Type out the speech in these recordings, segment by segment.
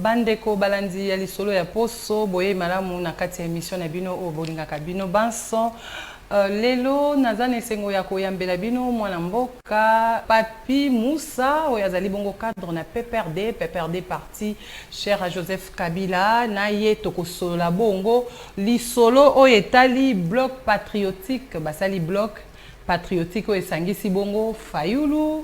Bandeko balandi ya lisolo ya poso boye malamu na kati ya émission na bino o bolingaka bino banso lelo nazane sengo ya koyambela bino mwana mboka Papi Moussa oyo azali bongo cadre na PPRD parti cher à Joseph Kabila na ye tokosolola bongo lisolo oyo etali bloc patriotique basali bloc patriotique oyo esangisi bongo Fayulu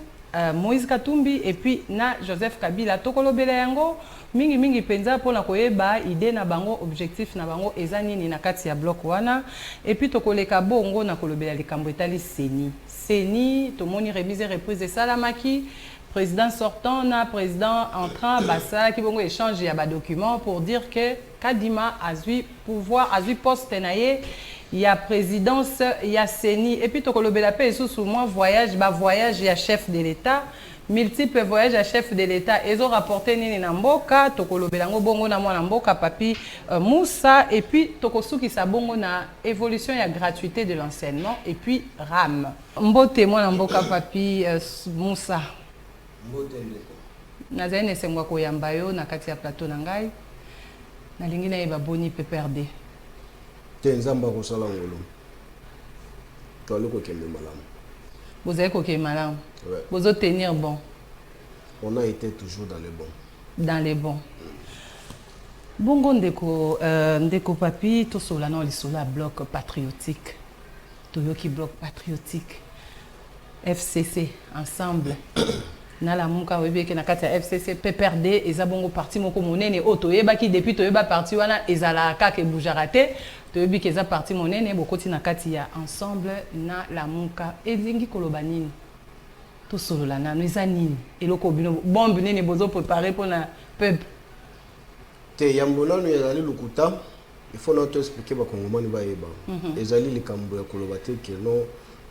Moïse Katumbi et puis na Joseph Kabila tokolobela yango mingi penza pona koyeba idée na bango objectif na bango eza nini na kati ya bloc wana et puis tokoleka bongo na kolobela likambo etali seni tomoni remise reprise salamaki président sortant na président entrant basa ki bongo échange ya ba documents pour dire que Kadima azui pouvoir azui poste na ye ya présidence ya seni et puis tokolobela pe sous moi voyage ya chef de l'état multiples voyages à chef de l'état ils ont rapporté nini na mboka tokolobela ngo bongo na mwana mboka Papi Moussa et puis tokosuki sa bongo na évolution ya gratuité de l'enseignement et puis RAM mbote mwana mboka Papi Moussa mbote ndeko nazali nesengwa koyamba yo na kati ya plateau na ngai na lingi na yeba boni PPRD te nzamba kosala ngolo tolo ko kende malamu vous avez coqué malamu ouais. Vous allez tenir bon. On a été toujours dans les bons. Dans les bons. Bongo ndeko Papi to sola no lisola bloc patriotique. Toyoki bloc patriotique. FCC ensemble. Na la muka webeke na kati ya FCC PPRD eza bongo parti moko monene o toyeba ki depuis toyeba parti wana ezala kaka bujarate toyebi ke eza parti monene bokoti na kati ya ensemble na la muka elingi koloba nini to solo la nanu eza nini eloko bino bombe nene bozo préparer pour na peuple te yambona no ezali lukuta il faut not expliquer ba kongomani ba yeba ezali likambo ya koloba te ke no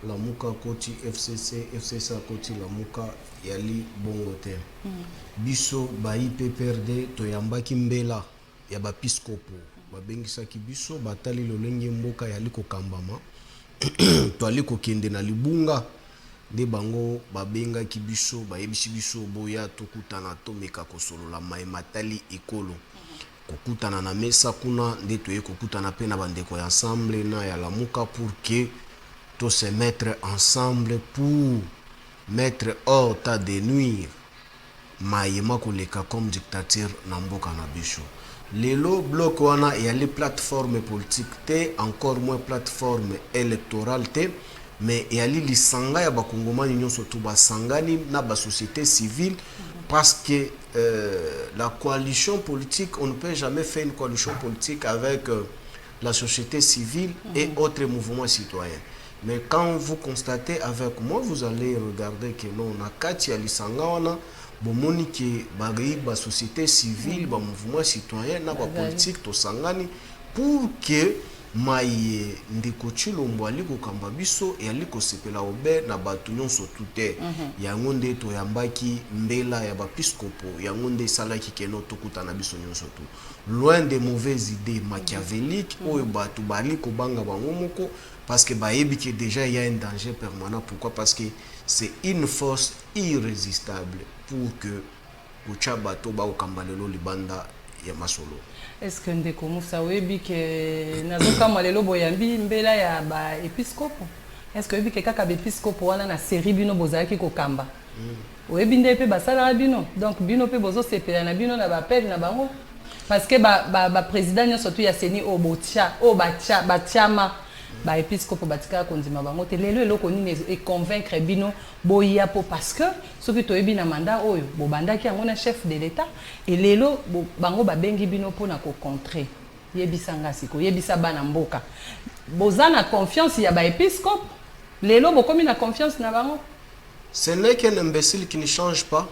la muka koti FCC koti la muka yali bongo te biso ba IPPRD to yambaki mbela ya ba piskopo babengisaki biso batali lolenge mboka yali kokambama to ali kokende na libunga de bango babengaki biso bayebisi biso boya tokutana tomeka kosolola matali ekolo kokutana na mesa kuna nde toye kokutana pe na bandeko ya ensemble na ya lamuka pour que to se mettre ensemble pour mettre hors ta de nuire mayema koleka comme dictateur na mboka na biso lelo bloc wana ya les plateformes politiques te encore moins plateforme électorale te mais il y a lisanga ya bakongomani nyonso to basangani na ba société civile parce que la coalition politique on ne peut jamais faire une coalition politique avec la société civile et autres mouvements citoyens. Mais quand vous constatez avec moi, vous allez regarder que non, on a kati ya lisanga wana bomoni ke ba société civile, ba mouvement citoyen na ba politique to sangani pour que maye ndeko Chilombo ali kokamba biso e ali kosepela obe na batu nyonso tute yango nde to yambaki mbela ya bapiskopo yango nde salaki keno tokuta na biso nyonso tu loin des mauvaises idées machiavéliques oyo batu bali kobanga bango moko parce que bayebi que déjà il y a un danger permanent. Pourquoi? Parce que c'est une force irrésistible pour que Kuchaba Toba ou Kambalelo libanda ya masolo. Est-ce que ndeko Moussa webi ke nazoka malelo boyambi mbela ya ba épiscope? Est-ce que webi ke kaka ba épiscope wana na série bino bozaki ko kamba? Webi nde pe basala bino. Donc bino pe bozo sepela na bino na ba père na bango. Parce que ba président nyo surtout ya seni obotia o batiama ba épiscope batika konzima bango te lelo eloko nini e convaincre bino boya po parce que soki toyebi na mandat oyo bo bandaki yango na chef de l'état et lelo bango babengi bino pona ko contrer yebisanga siko yebisa bana mboka bozana confiance ya ba épiscope lelo bokomi na confiance na bango. Ce n'est qu'un imbécile qui ne change pas.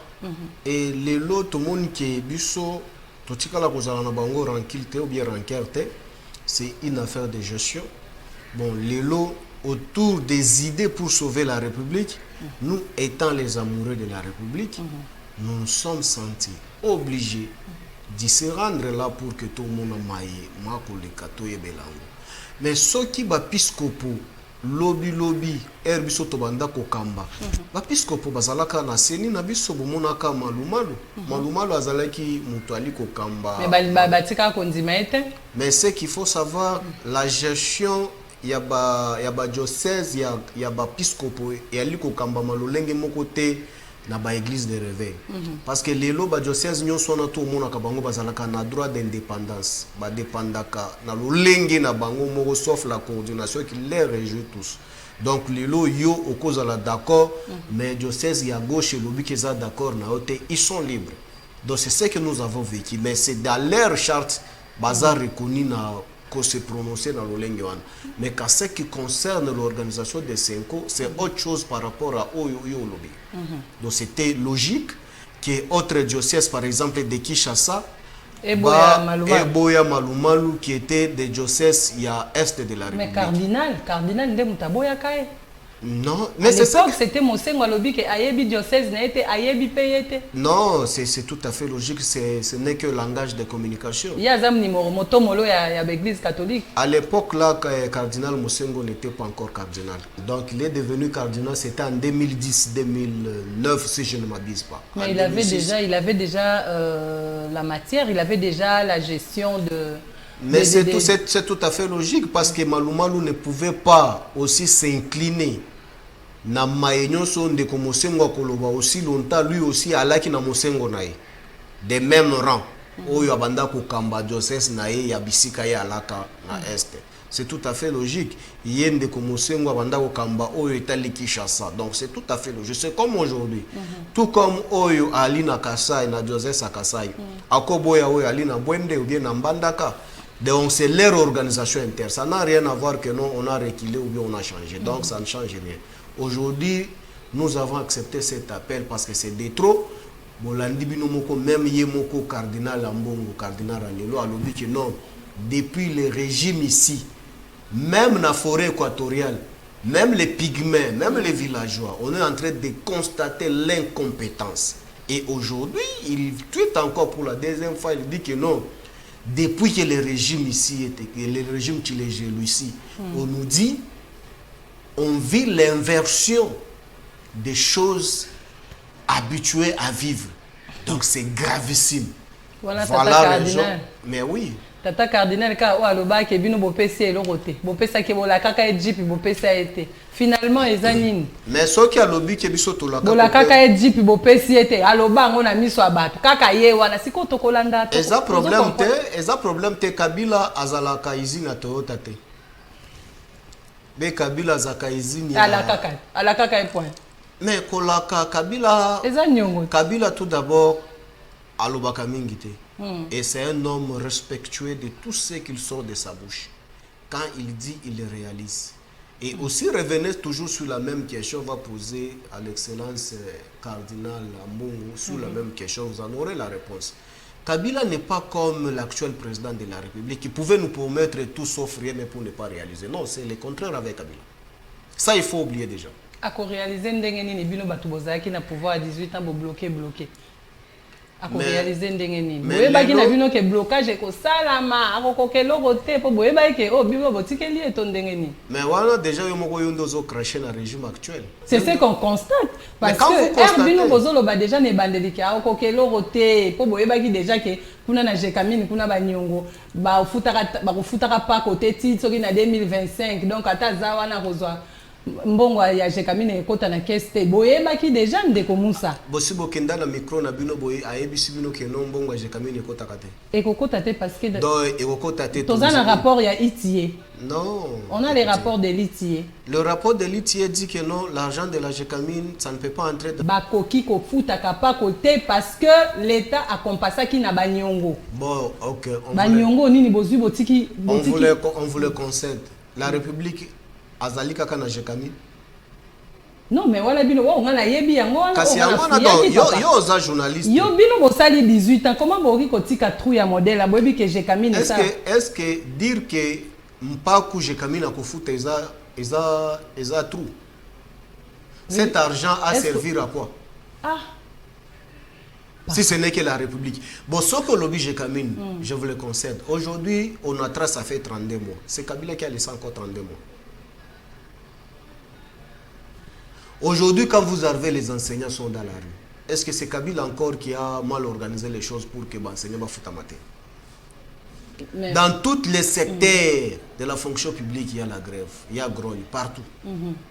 et lelo tout le monde qui est biso totikala kozala na bango rankilté ou bien rankerte, c'est une affaire de gestion. Bon, lelo autour des idées pour sauver la République, nous étant les amoureux de la République, nous nous sommes sentis obligés d'y se rendre là pour que tout le monde maille mako le kato et belango. Mais ceux qui bapiscopo lobby herbiso tobanda ko kamba bapiscopo bazalaka na seni na biso bomonaka malumalu azalaki mutu ali ko kamba mais batika kondima ete. Mais c'est qu'il faut savoir la gestion ya ba diocèse ya bapiscopo et ali ko kamba malolenge moko te na ba église de réveil. Parce que lelo ba diocèse nyonso na to mona ka bango bazalaka na droit d'indépendance ba dépendaka na lolenge na bango moko sauf la coordination qui les réjouit tous. Donc lelo yo okozala d'accord, mais diocèse ya gauche et lobby keza d'accord na ote, ils sont libres. Donc c'est ce que nous avons vécu, mais c'est dans leur charte bazar reconnu na qu'on se prononcer dans le langue. Mais qu'à ce qui concerne l'organisation des Senko, c'est autre chose par rapport à Oyo Lobby. Donc c'était logique que autre diocèse, par exemple de Kinshasa, et Boya Malumalu, qui était des diocèses il y a est de la République. Mais cardinal de Mutaboya Kaye. Non, mais c'est ça. C'était mon Sengo Lobby qui ayebi diocèse n'a été ayebi payé. Non, c'est tout à fait logique. Ce n'est que langage de communication. Il y a un numéro motomolo ya l'église catholique. À l'époque là, cardinal Mosengo n'était pas encore cardinal. Donc il est devenu cardinal. C'était en 2010-2009 si je ne m'abuse pas. Mais il avait déjà la matière, il avait déjà la gestion de. Mais c'est tout à fait logique parce que Malumalu ne pouvait pas aussi s'incliner. Na mayenyo son de Mosengo koloba aussi longtemps lui aussi alaki na Mosengo nae. De même rang. Oyo abanda ko kamba diocèse nae ya bisika ya alaka na est. C'est tout à fait logique. Yende ko Mosengo abanda ko kamba oyo etali Kinshasa. Donc c'est tout à fait logique. C'est comme aujourd'hui. Tout comme oyo ali na Kasai na diocèse à Kasai. Akoboya oyo ali na Bwende ou bien na Mbandaka. Donc c'est leur organisation interne. Ça n'a rien à voir que non, on a reculé ou bien on a changé. Donc ça ne change rien. Aujourd'hui, nous avons accepté cet appel parce que c'est des trop. Bolandi binomoko même yemoko cardinal Ambongo, cardinal Ranelo a dit que non, depuis le régime ici, même dans la forêt équatoriale, même les pygmées, même les villageois, on est en train de constater l'incompétence. Et aujourd'hui, il tweet encore pour la deuxième fois, il dit que non, depuis que le régime ici était, que le régime qui les gère ici, on nous dit, on vit l'inversion des choses habituées à vivre. Donc c'est gravissime. Voilà la raison. Mais oui. Tata cardinal ka o aloba ke bino bopesi elokote. Bopesa ke bolaka ka jipi bopesa ete. Finalement ezanini. Mais ce qui a lobby ke biso tolaka. Bolaka ka jipi bopesi ete. Aloba ngo na miso abatu. Kaka ye wana siko tokolanda to. Eza problème te Kabila azalaka izina Toyota te. Be Kabila zaka izini. Alaka point. Mais kolaka Kabila. Ezanyongo. Kabila tout d'abord alobaka mingi te. Et c'est un homme respectueux de tout ce qu'il sort de sa bouche. Quand il dit, il le réalise. Et aussi, revenez toujours sur la même question, on va poser à l'excellence cardinal Ambongo sur la même question, vous en aurez la réponse. Kabila n'est pas comme l'actuel président de la République qui pouvait nous promettre tout sauf rien mais pour ne pas réaliser. Non, c'est le contraire avec Kabila. Ça, il faut oublier déjà. À réaliser, ndengeni bino batu bozaki na pouvoir à 18 ans bloqué. À réaliser ndengeni. Boye baki na bino ke blocage ko salama akokokelo kote po boye baki ke o bibo botikeli eto ndengeni. Mais voilà déjà yo moko yondo zo cracher na régime actuel. C'est ce qu'on constate parce que bino bozolo ba déjà ne bandeliki akokokelo kote po boye baki déjà ke kuna na jekamini kuna ba nyongo ba futaka pa côté ti soki na 2025 donc ata zawa na kozwa mbongo ya jekamine ekota na keste boyebaki déjà ndeko Musa bosi bokenda na micro na bino boye ayebisi bino ke non mbongo ya jekamine ekota kate ekokota te parce que donc ekokota te toza na rapport ya ITIE. Non, on a les rapports de l'ITIE. Le rapport de l'ITIE dit que non, l'argent de la jekamine ça ne peut pas entrer dans bakoki ko futa kapa côté parce que l'état a compensé qui na banyongo. Bon, OK, banyongo nini bozui botiki on vous le concède. La République azali kaka na jekamine. Non, mais voilà, bino, on a yebi yango. Kasi yango na do, yo za journaliste. Yo bino bosali 18 ans, comment boki kotika trou ya modèle, bobi que j'ai camine ça. Est-ce que dire que mpaku j'ai camine à kofuta eza trou. Cet argent a servir à quoi? Ah. Si ce n'est que la République. Bon, ce que lobby j'ai camine, je vous le concède. Aujourd'hui, on a trace, ça fait 32 mois. C'est Kabila qui a laissé encore 32 mois. Aujourd'hui, quand vous arrivez, les enseignants sont dans la rue. Est-ce que c'est Kabila encore qui a mal organisé les choses pour que l'enseignant va foutre mater? Dans tous les secteurs de la fonction publique, il y a la grève, il y a grogne, partout.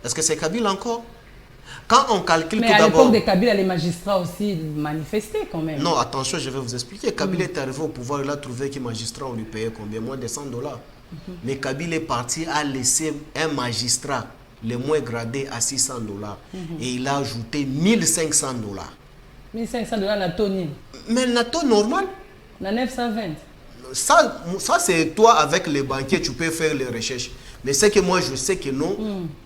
Est-ce que c'est Kabila encore? Quand on calcule tout d'abord... Mais à l'époque de Kabila, les magistrats aussi manifestaient quand même. Non, attention, je vais vous expliquer. Kabila est arrivé au pouvoir, il a trouvé que les magistrats, on lui payait combien? Moins de $100. Mais Kabila est parti, a laissé un magistrat, le moins gradé, à $600. Et il a ajouté $1,500. $1,500 na Tony. Mais na taux normal? Na 920. Ça c'est toi avec les banquiers, tu peux faire les recherches. Mais c'est que moi, je sais que non,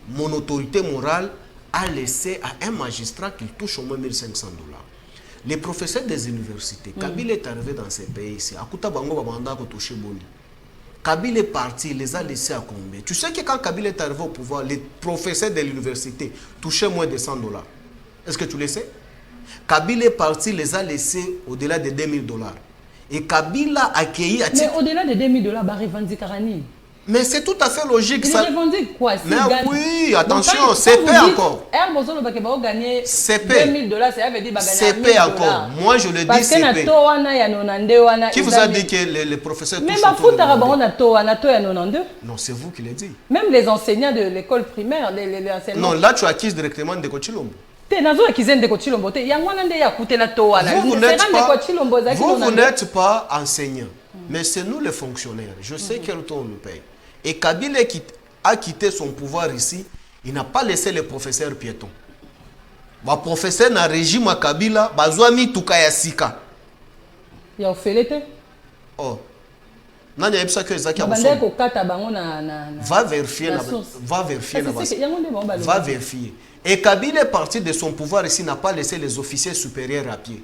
mon autorité morale a laissé à un magistrat qu'il touche au moins $1,500. Les professeurs des universités, Kabila est arrivé dans ces pays ici. Akuta Bango Babanda a touché Boni. Kabila est parti, il les a laissés à combien? Tu sais que quand Kabila est arrivé au pouvoir, les professeurs de l'université touchaient moins de $100. Est-ce que tu le sais? Kabila est parti, il les a laissés au-delà de $2,000. Et Kabila a accueilli... Mais au-delà de $2,000, bah revendique Karani. Mais c'est tout à fait logique. Ça revendique quoi? Mais oui, attention, CP encore. CP. $2,000, ça veut dire CP encore. Moi, je le dis CP. Qui vous a dit que les professeurs touchent? Non, c'est vous qui l'avez dit. Même les enseignants de l'école primaire, les enseignants... Non, là, tu acquises directement de Kochilombo. Vous n'êtes pas enseignant, mais c'est nous les fonctionnaires. Je sais quel taux on nous paye. Et Kabila a quitté son pouvoir ici, il n'a pas laissé les professeurs piétons. Les professeurs dans le régime à Kabila, ils ont Tukaya Sika. Il y a fait Oh. Va vérifier. Va vérifier. Et Kabila est parti de son pouvoir ici, n'a pas laissé les officiers supérieurs à pied.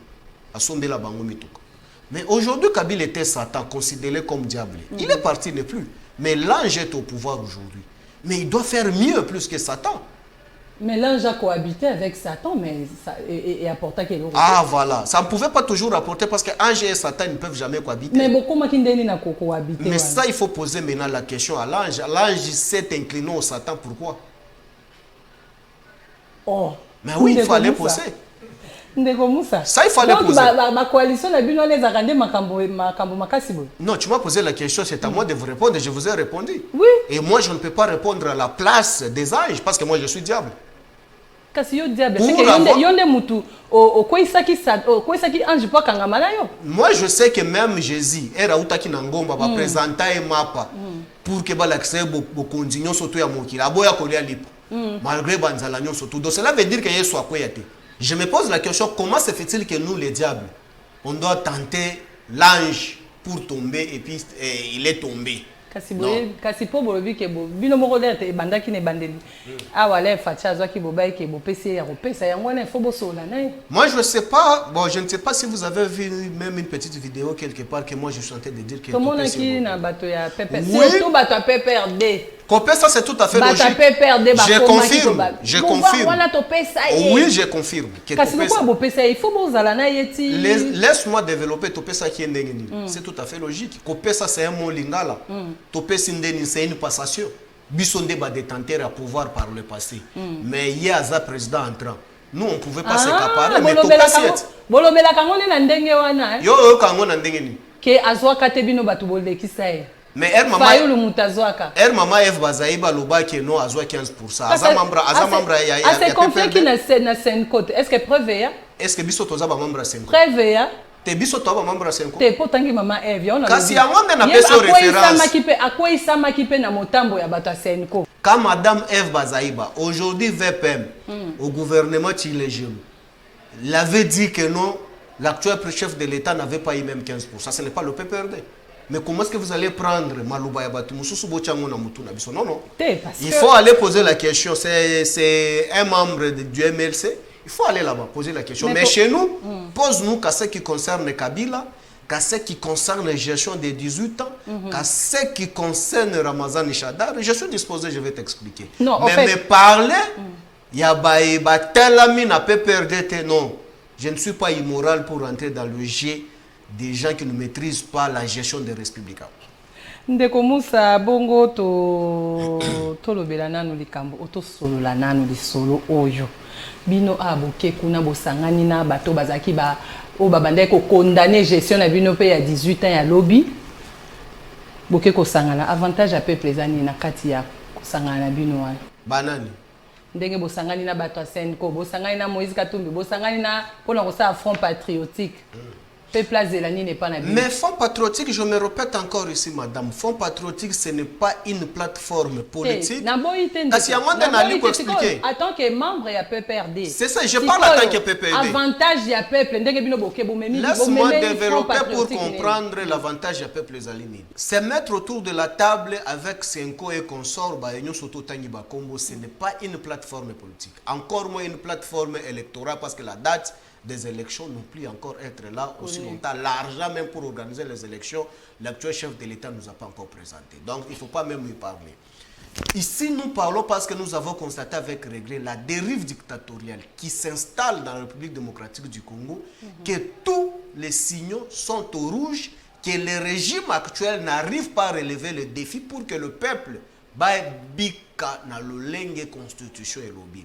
Mais aujourd'hui, Kabila était Satan, considéré comme diable. Il est parti, il n'est plus. Mais l'ange est au pouvoir aujourd'hui. Mais il doit faire mieux plus que Satan. Mais l'ange a cohabité avec Satan, mais et apporté quelque chose. Ah voilà, ça ne pouvait pas toujours apporter parce que l'ange et Satan ne peuvent jamais cohabiter. Mais beaucoup n'a cohabité. Mais ça, il faut poser maintenant la question à l'ange. L'ange s'est incliné au Satan, pourquoi? Oh. Mais oui, il faut aller poser. Ça, il fallait poser. Ma coalition a non, tu m'as posé la question, c'est à moi de vous répondre et je vous ai répondu. Oui. Et moi, je ne peux pas répondre à la place des anges parce que moi, je suis diable. Moi, je sais que même Jésus, présenté mapa pour que l'accès au continuer surtout à Mokila, malgré Banzalagnon surtout. Donc cela veut dire que Yesu a quoi. Je me pose la question, comment se fait-il que nous, les diables, on doit tenter l'ange pour tomber et puis il est tombé? Kasi po bolobi ke bo bino moko lete bandaki ne bandeli awale facha zwaki bobai ke bo pese ya kopesa yango na fo bosola na. Moi je sais pas, bon je ne sais pas si vous avez vu même une petite vidéo quelque part que moi je suis en train de dire que comment on qui na bato ya PPR surtout bato ya PPRD. Ça c'est tout à fait logique. Je confirme. Je confirme. Oui, je confirme. Laisse-moi développer Topesa qui est ndengeni. C'est tout à fait logique. Kopesa c'est un mot lingala. Topesa ndeni c'est une passation. Bisonde ba détenteur à pouvoir par le passé. Mais il y a un président entrant. Nous on pouvait pas s'accaparer mais Topesa bolobela kango na ndenge wana. Yo kango na ndengeni. Ke azwa katebino batu bolde kisaye. Mais maman F Bazaïba Loba qui non azwa 15%. Azamambra ya c'est confié qui na scène côté. Est-ce que preuve ya? Est-ce que biso toza ba membre 5? Preuve ya? Te biso toza ba membre 5. Te potangi maman Eve on a. Kasi yango na peso référence. Akwai sama kipe na motambo ya bato senko. Quand madame Eve Bazaïba aujourd'hui VPM au gouvernement Chilejim l'avait dit que non, l'actuel chef de l'État n'avait pas eu même 15%. Ce n'est pas le PPRD. Mais comment est-ce que vous allez prendre Malouba Yabatu Moussousou Bochango na Mutuna Biso? Non, non. Il que... faut aller poser la question. C'est un membre du MLC. Il faut aller là-bas poser la question. Mais chez nous, pose-nous qu'à ce qui concerne Kabila, qu'à ce qui concerne la gestion des 18 ans, qu'à ce qui concerne Ramazan Ishadar. Je suis disposé, je vais t'expliquer. Mais me parler, il y a tel ami n'a pas perdu. Non, je ne suis pas immoral pour entrer dans le jeu des gens qui ne maîtrisent pas la gestion des républicains. Ndeko Moussa bongo to lobela nanu likambo oto solo la nanu li solo oyo bino abuke kuna bosangani na bato bazaki ba o babanda ko condamner gestion na bino pe ya 18 ans ya lobby boke ko sangana avantage à peuple ezani na kati ya ko sangana bino wana banani ndenge bosangani na bato Senko bosangani na Moïse Katumbi bosangani na pona ko sa front patriotique. Mais Fonds patriotique, je me répète encore ici, madame, Fonds patriotique, ce n'est pas une plateforme politique. Parce qu'il y a moins d'un ali pour expliquer. En tant que membre, il y a PPRD. C'est ça, je parle en tant que PPRD. Avantage, il y a peuple. Laisse-moi développer pour comprendre l'avantage, il y a peuple. C'est mettre autour de la table avec Senko et consorts, ce n'est pas une plateforme politique. Encore moins une plateforme électorale parce que la date des élections n'ont plus encore être là aussi longtemps. L'argent même pour organiser les élections, l'actuel chef de l'État ne nous a pas encore présenté. Donc il ne faut pas même lui parler. Ici, nous parlons parce que nous avons constaté avec regret la dérive dictatoriale qui s'installe dans la République démocratique du Congo, que tous les signaux sont au rouge, que le régime actuel n'arrive pas à relever le défi pour que le peuple bika na lolenge constitution et lobby.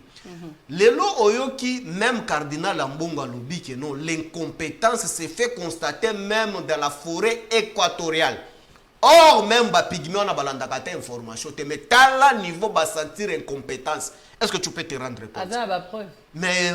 Lelo oyoki même cardinal Ambonga lobby que non, l'incompétence se fait constater même dans la forêt équatoriale. Or même ba pygmée na balandaka ta information te mais à niveau ba sentir incompétence. Est-ce que tu peux te rendre compte? Mais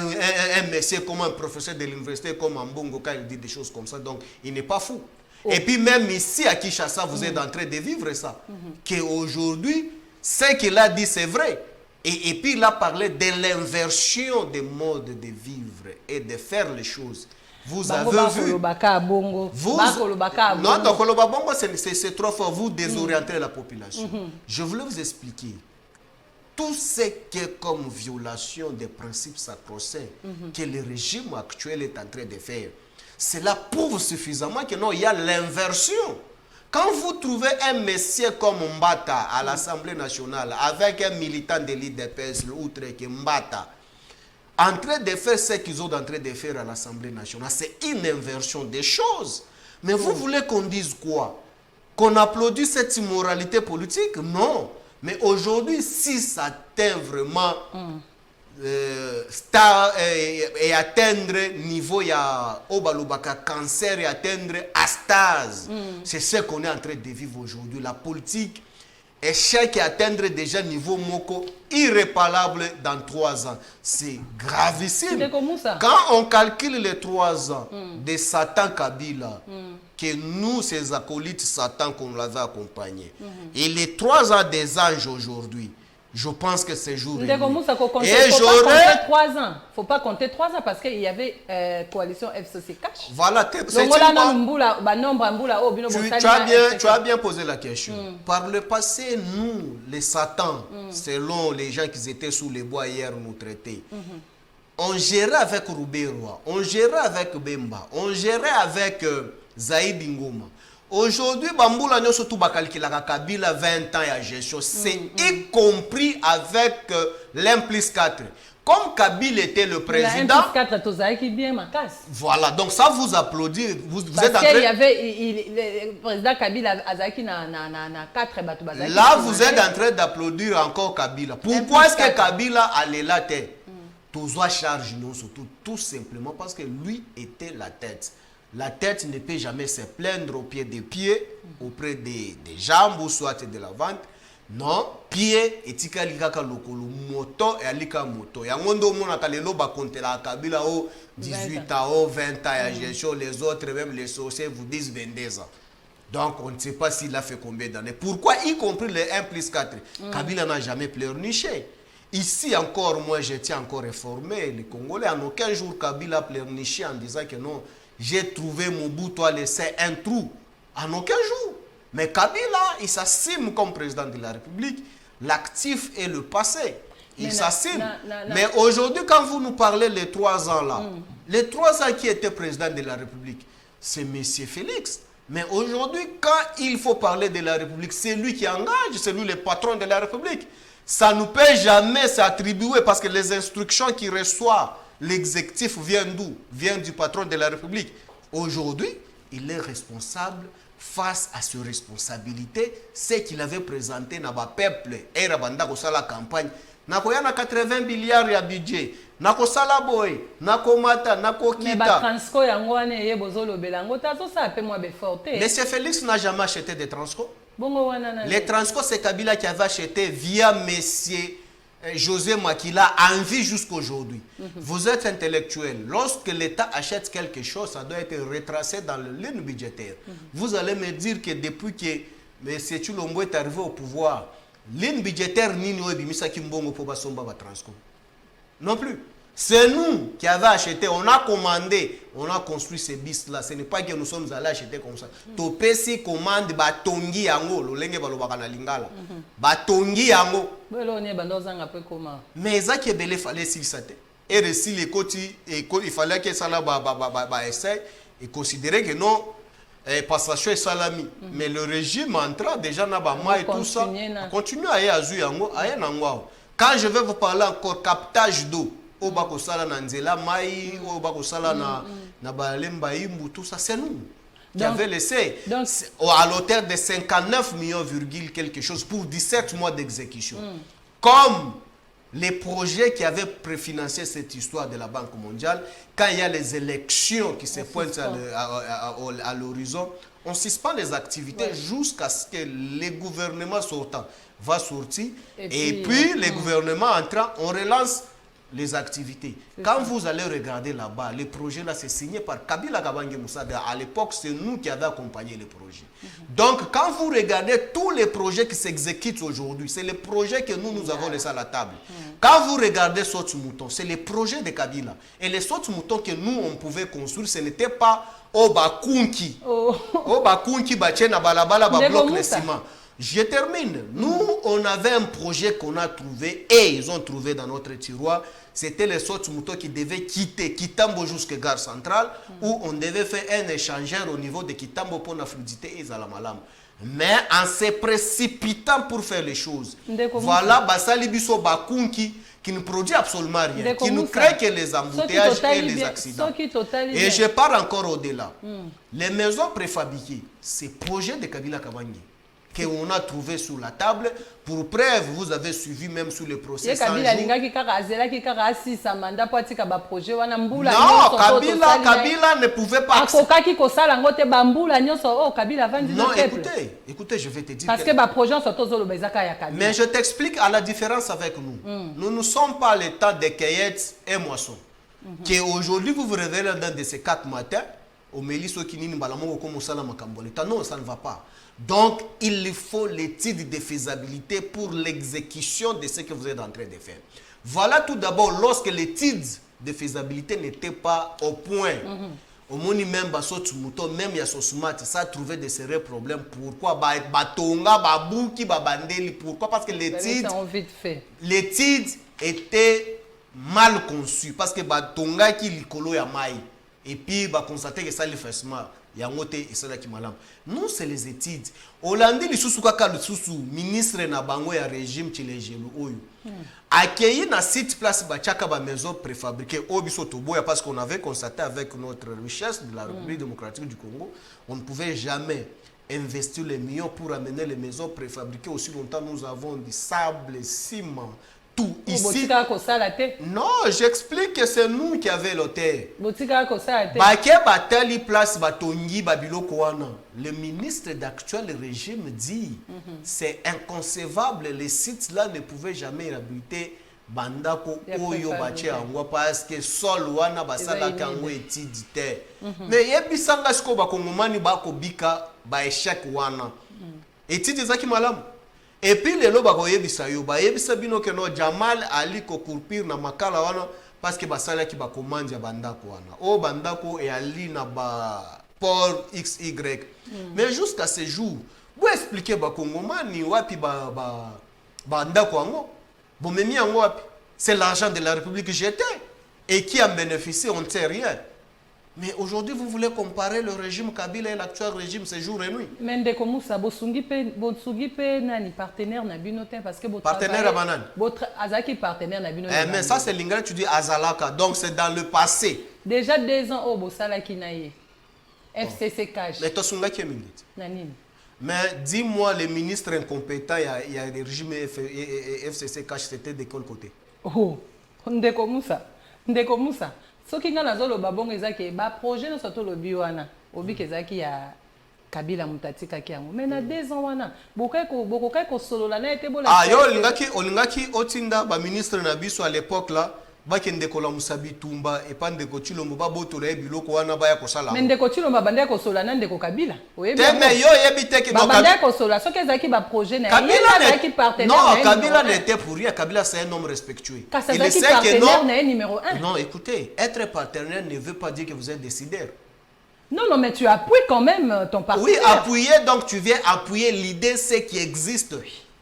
un monsieur comme un professeur de l'université comme Ambongo quand il dit des choses comme ça, donc il n'est pas fou. Et puis même ici à Kinshasa, vous êtes en train de vivre ça. Qu'aujourd'hui, ce qu'il a dit, c'est vrai. Et puis il a parlé de l'inversion des modes de vivre et de faire les choses. Vous avez vu... Non, donc c'est trop fort. Vous désorientez la population. Je voulais vous expliquer. Tout ce qui est comme violation des principes sacro-saints que le régime actuel est en train de faire, cela prouve suffisamment que non, il y a l'inversion. Quand vous trouvez un monsieur comme Mbata à l'Assemblée nationale, avec un militant de l'IDPS, outre que Mbata, en train de faire ce qu'ils ont en train de faire à l'Assemblée nationale, c'est une inversion des choses. Mais vous voulez qu'on dise quoi? Qu'on applaudisse cette immoralité politique? Non. Mais aujourd'hui, si ça atteint vraiment... et atteindre niveau ya obalobaka cancer et atteindre astase. C'est ce qu'on est en train de vivre aujourd'hui. La politique échec et atteindre déjà niveau moko irréparable dans 3 ans. C'est gravissime. Quand on calcule les 3 ans de Satan Kabila, que nous, ces acolytes Satan qu'on l'avait accompagné, et les 3 ans des anges aujourd'hui, je pense que c'est jour et nuit. Et j'aurais 3 ans. Il ne faut pas compter 3 ans parce qu'il y avait coalition FCC Cash. Voilà, tu as bien posé la question. Par le passé, nous, les Satans, selon les gens qui étaient sous les bois hier nous traitaient, on gérait avec Rouberoa, on gérait avec Bemba, on gérait avec Zaïd Ngoma. Aujourd'hui, Bamboula n'a surtout pas calculé la Kabila 20 ans à gestion. C'est y compris avec l'1+4. Comme Kabila était le président. Voilà, donc ça vous applaudit. Vous êtes en train... il y avait le président Kabila Azaki na 4 bateaux. Là, vous êtes en train d'applaudir encore Kabila. Pourquoi est-ce que Kabila allait la tête? Toujours charge, non, surtout tout simplement parce que lui était la tête. La tête ne peut jamais se plaindre au pied des pieds, auprès des jambes ou soit de la vente. Non, pied et tika likaka lokolo moto et alika moto. Ya ngondo mona kalelo ba compter la Kabila au 18 ans, au 20 ans à gestion, les autres même les sorciers vous disent 22 ans. Donc on ne sait pas s'il a fait combien d'années. Pourquoi y compris les 1+4 Kabila n'a jamais pleurniché. Ici encore, moi je tiens encore informé les Congolais. En aucun jour Kabila a pleurniché en disant que non, j'ai trouvé Mobutu a laissé un trou. En aucun jour. Mais Kabila, il s'assume comme président de la République. L'actif et le passé. Il s'assume. Mais aujourd'hui, quand vous nous parlez les 3 ans là, les 3 ans qui étaient président de la République, c'est M. Félix. Mais aujourd'hui, quand il faut parler de la République, c'est lui qui engage, c'est lui le patron de la République. Ça ne peut jamais s'attribuer parce que les instructions qu'il reçoit, l'exécutif vient d'où? Vient du patron de la République. Aujourd'hui, il est responsable face à ses responsabilités, ce qu'il avait présenté dans le peuple et dans la campagne. Nakoya na 80 milliards de budget. Nako salaboy, nako mata, nako kita. Mais ba transco yango ane ye bozolo belango tazo ça pe moi be forte. Monsieur Félix n'a jamais acheté de transco. Bongo wana na. Les transco c'est Kabila qui avait acheté via monsieur José Makila en vie jusqu'aujourd'hui. Vous êtes intellectuel. Lorsque l'État achète quelque chose, ça doit être retracé dans le ligne budgétaire. Vous allez me dire que depuis que M. Tshilombo est arrivé au pouvoir, ligne budgétaire nini obi misaki mbongo po basomba ba transco. Non plus. C'est nous qui avons acheté, on a commandé, on a construit ces bis là. Ce n'est pas que nous sommes allés acheter comme ça. Topesi commande batongi yango, lolenge balobaka na lingala. Batongi yango. Mais ça qui est belé fallait s'il s'attend. Et récit les côtés, il fallait que ça là essaye et considérer que non. Passation et salami. Mais le régime entra déjà dans Bama et tout ça. Continue à y avoir. Quand je vais vous parler encore captage d'eau, au Bakosala Nanzela, Maï, au Bakosala na Balemba Imbu, tout ça, c'est nous qui avons laissé à l'auteur de 59 millions, quelque chose pour 17 mois d'exécution. Comme les projets qui avaient préfinancé cette histoire de la Banque mondiale, quand il y a les élections qui se pointent à l'horizon, on suspend les activités jusqu'à ce que les gouvernements sortants va sortir et puis les gouvernements entrant, on relance les activités. Quand vous allez regarder là-bas, les projets là, c'est signé par Kabila Kabange Moussada. À l'époque, c'est nous qui avons accompagné les projets. Donc, quand vous regardez tous les projets qui s'exécutent aujourd'hui, c'est les projets que nous avons laissés à la table. Quand vous regardez Sots Mouton, c'est les projets de Kabila. Et les Sots Moutons que nous, on pouvait construire, ce n'était pas Obakunki. Obakunki, Bachena, Balabala, Bloc, le ciment. Je termine. Nous, on avait un projet qu'on a trouvé et ils ont trouvé dans notre tiroir. C'était les sortes moutons qui devaient quitter Kitambo jusqu'à Gare Centrale où on devait faire un échangeur au niveau de Kitambo pour la fluidité et Zalamalam. Mais en se précipitant pour faire les choses, voilà, Basali Biso Bakunki qui ne produit absolument rien, qui ne crée que les embouteillages et les accidents. Et je pars encore au-delà. Les maisons préfabriquées, c'est projet de Kabila Kabange qu'on a trouvé sur la table. Pour preuve, vous avez suivi même sur le procès. Non, Kabila ne pouvait pas. Non, écoutez, je vais te dire. Parce que les projets sont mais je t'explique à la différence avec nous. Nous ne sommes pas le temps de cueillettes et moissons. Qu'aujourd'hui, vous vous réveillez dans de ces 4 matins, au Mélisso Kinini Balamo comme ça, non, ça ne va pas. Donc, il faut l'étude de faisabilité pour l'exécution de ce que vous êtes en train de faire. Voilà tout d'abord, lorsque l'étude de faisabilité n'était pas au point, au moment même, même ça trouvait de sérieux problèmes. Pourquoi? Pourquoi? Parce que l'étude était mal conçue. Parce que Batonga qui likolo ya mai. Et puis, bah, constater que ça le fait il y a un côté et ça qui malam. Nous, c'est les études. Hollande, les sous-kaka, le sous-ministre na bango ya régime qui les gelou oyo. Accueilli na site place bachaka ba maison préfabriquée au biso toboya parce qu'on avait constaté avec notre richesse de la République démocratique du Congo, on ne pouvait jamais investir les millions pour amener les maisons préfabriquées aussi longtemps. Nous avons du sable, ciment. Tout ici. Non, j'explique que c'est nous qui avons l'hôtel. Le ministre d'actuel régime dit c'est inconcevable, les sites là ne pouvaient jamais habiter Bandako Oyo Bache Angwa parce que sol wana basala kango etidite. Mais yebisanga siko bakongomani bako bika ba échec wana. Etidi zaki malamu. Et puis les loba koyebisa yo ba yebisa bino ke no Jamal Ali ko kurpir na makala wana parce que basala ki ba commande ya bandako wana o bandako e Ali na ba port XY. Mais jusqu'à ce jour Vous expliquez ba Kongomani wapi ba ndako yango. Bon memi yango wapi. C'est l'argent de la République jeté et qui en bénéficie, on ne sait rien. Mais aujourd'hui, vous voulez comparer le régime Kabila et l'actuel régime, c'est jour et nuit. Mais ndeko Moussa, bosungi pe nani partenaire na binote parce que votre partenaire à banane. Votre azaki partenaire na binote. Mais ça c'est l'ingrat tu dis azalaka, donc c'est dans le passé. Déjà 2 ans au bosala kinaye. FCC cash. Mais toi sunga qui est minute. Nanine. Mais dis-moi les ministres incompétents, il y a des régimes FCC cash, c'était de quel côté? Oh, ndeko Moussa. Ndeko Moussa. Soki nga nazolo babongo ezaki ba projet no soto lobi wana obi kezaki ya Kabila mutatika kiango mais na 2 ans wana bokokai ko solola na ete bola yo olingaki otinda ba ministre na biso à l'époque là bakende kola Musabi Tumba et pas ndeko Chilombo ba botola biloko wana ba ya kosala mais ndeko Chilombo banda ko solola na ndeko Kabila oyebi te mais yo yebi te ke donc banda ko solola soki ezaki ba projet na Kabila ezaki partenaire non Kabila n'était pour rien. Kabila c'est un homme respectueux. Il sait que non numéro 1. Non, écoutez, être partenaire ne veut pas dire que vous êtes décideur. Non, mais tu appuies quand même ton partenaire. Oui, appuyer, donc tu viens appuyer l'idée, ce qui existe.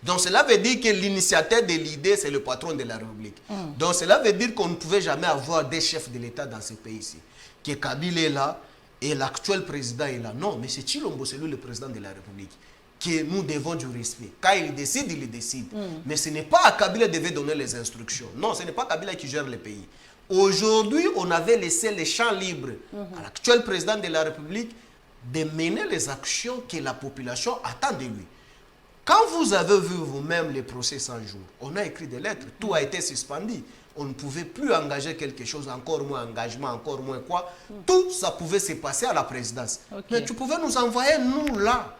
Donc cela veut dire que l'initiateur de l'idée, c'est le patron de la République. Donc cela veut dire qu'on ne pouvait jamais avoir des chefs de l'État dans ce pays-ci. Que Kabila est là et l'actuel président est là. Non, mais c'est Chilombo, c'est lui le président de la République. Que nous devons du respect. Quand il décide, il décide. Mais ce n'est pas à Kabila de donner les instructions. Non, ce n'est pas Kabila qui gère le pays. Aujourd'hui, on avait laissé les champs libres à l'actuel président de la République de mener les actions que la population attend de lui. Quand vous avez vu vous-même les procès 100 jours, on a écrit des lettres, tout a été suspendu. On ne pouvait plus engager quelque chose, encore moins engagement, encore moins quoi. Tout ça pouvait se passer à la présidence. Mais tu pouvais nous envoyer, nous, là,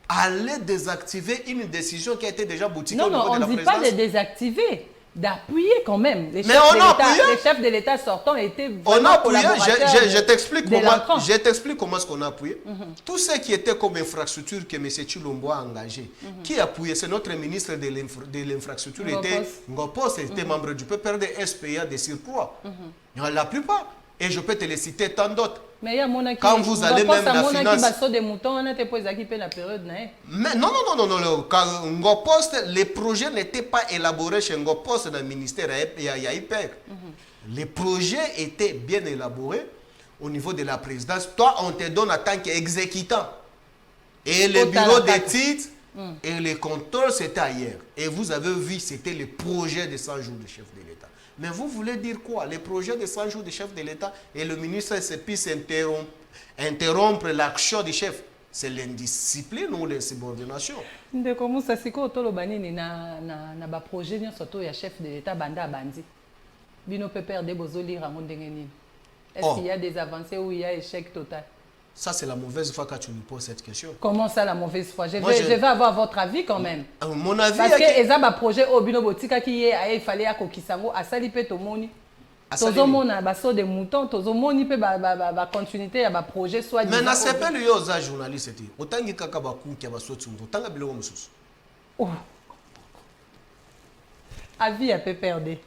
aller désactiver une décision qui a été déjà boutiquée au niveau de la présidence. Non, on ne dit pas de désactiver. D'appuyer quand même. Les chefs de l'État sortants étaient vraiment collaborateurs. Je t'explique comment est-ce qu'on a appuyé. Tout ce qui était comme infrastructure que M. Chilombo a engagé, qui a appuyé, c'est notre ministre de l'infrastructure, Ngopos, était membre du PPRD, SPA de surcroît. La plupart. Et je peux te les citer tant d'autres. Quand vous allez même la finance... Mais non. Quand Ngopos, les projets n'étaient pas élaborés chez Ngopos dans le ministère, il y a hyper. Les projets étaient bien élaborés au niveau de la présidence. Toi, on te donne en tant qu'exécutant. Et le bureau d'études et les compteurs, c'était ailleurs. Et vous avez vu, c'était le projet de 100 jours de chef de l'État. Mais vous voulez dire quoi? Les projets de 100 jours de chef de l'État et le ministre puisse interrompre l'action du chef. C'est l'indiscipline ou l'insubordination? Ndeko Moussa siko tolo banini na projet surtout ya chef de l'État banda bandi. Bino PPRD bozoli rango ndenge nini? Est-ce qu'il y a des avancées ou il y a échec total? Ça, c'est la mauvaise fois que tu me poses cette question. Comment ça, la mauvaise fois? Je vais avoir votre avis quand même. Mon avis... Parce que les projet au Bino Botika qui est, il fallait à Kokisango, à Salipe Tomoni. Tozomo na baso de moutons, tozomo ni pe ba continuité ya ba projet soit disant. Mais na s'appelle yo za journaliste ti. Otangi kaka ba ku ki ba so tsungo, tanga biloko mususu. Oh. Avis à PPRD.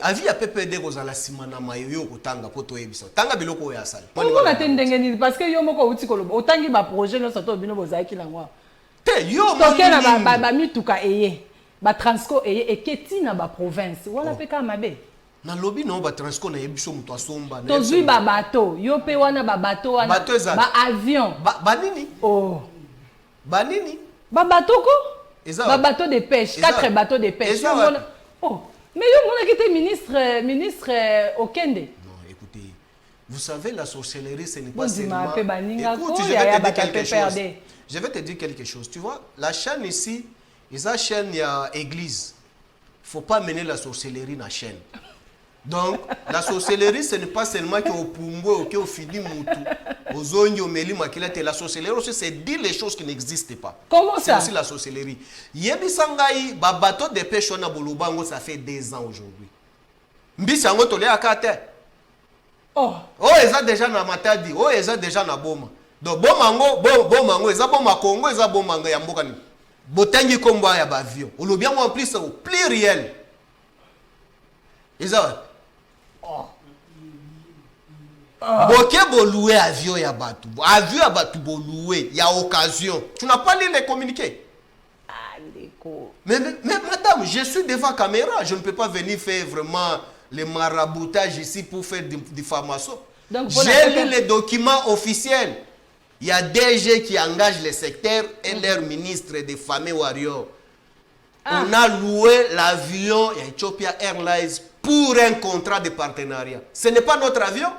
Avis à PPD kozala simana mayo kotanga poto yebisa tanga biloko ya sala on a tendenge ni parce que yo moko uti koloba otangi ba projet no soto bino bozaki langwa yo tokela ba mituka eye ba transco eye eketi na ba province wala pe ka mabe na lobby no ba transco na yebiso muto asomba na tozui ba bateau yo pe wana ba bateau wana ba avion ba nini ba nini ba bateau ko ba bateau de pêche 4 bateaux de pêche mais vous êtes ministre Okende. Non, écoutez, vous savez, la sorcellerie, ce n'est pas seulement... Écoute, je vais te dire quelque chose. Tu vois, la chaîne ici, il y a chaîne, il y a église. Il ne faut pas mener la sorcellerie dans la chaîne. Donc, la sorcellerie, ce n'est pas seulement au Pumbo, au Fidi Moutou, aux Zongi, au Meli Makilate. La sorcellerie aussi, c'est dire les choses qui n'existent pas. Comment ça? C'est aussi la sorcellerie. Yebi Sangaï, bateau de pêche on a Bolubango, ça fait 2 ans aujourd'hui. Mbisango tole akate. Oh, ils ont déjà na matadi, ils ont déjà na boma. Donc bomango, ils ont boma Congo, ils ont bomanga ya mboka ni. Botangi komba ya bavio. Olobi en plus au pluriel. Ils ont Boké bo louer avion ya batu. Avion ya batu bo louer, il y a occasion. Tu n'as pas lu les communiqués? Mais madame, je suis devant la caméra. Je ne peux pas venir faire vraiment les maraboutages ici pour faire des diffamation. J'ai lu les documents officiels. Il y a DG qui engagent les secteurs et leur ministre des familles warriors. On a loué l'avion Ethiopia Airlines pour un contrat de partenariat. Ce n'est pas notre avion.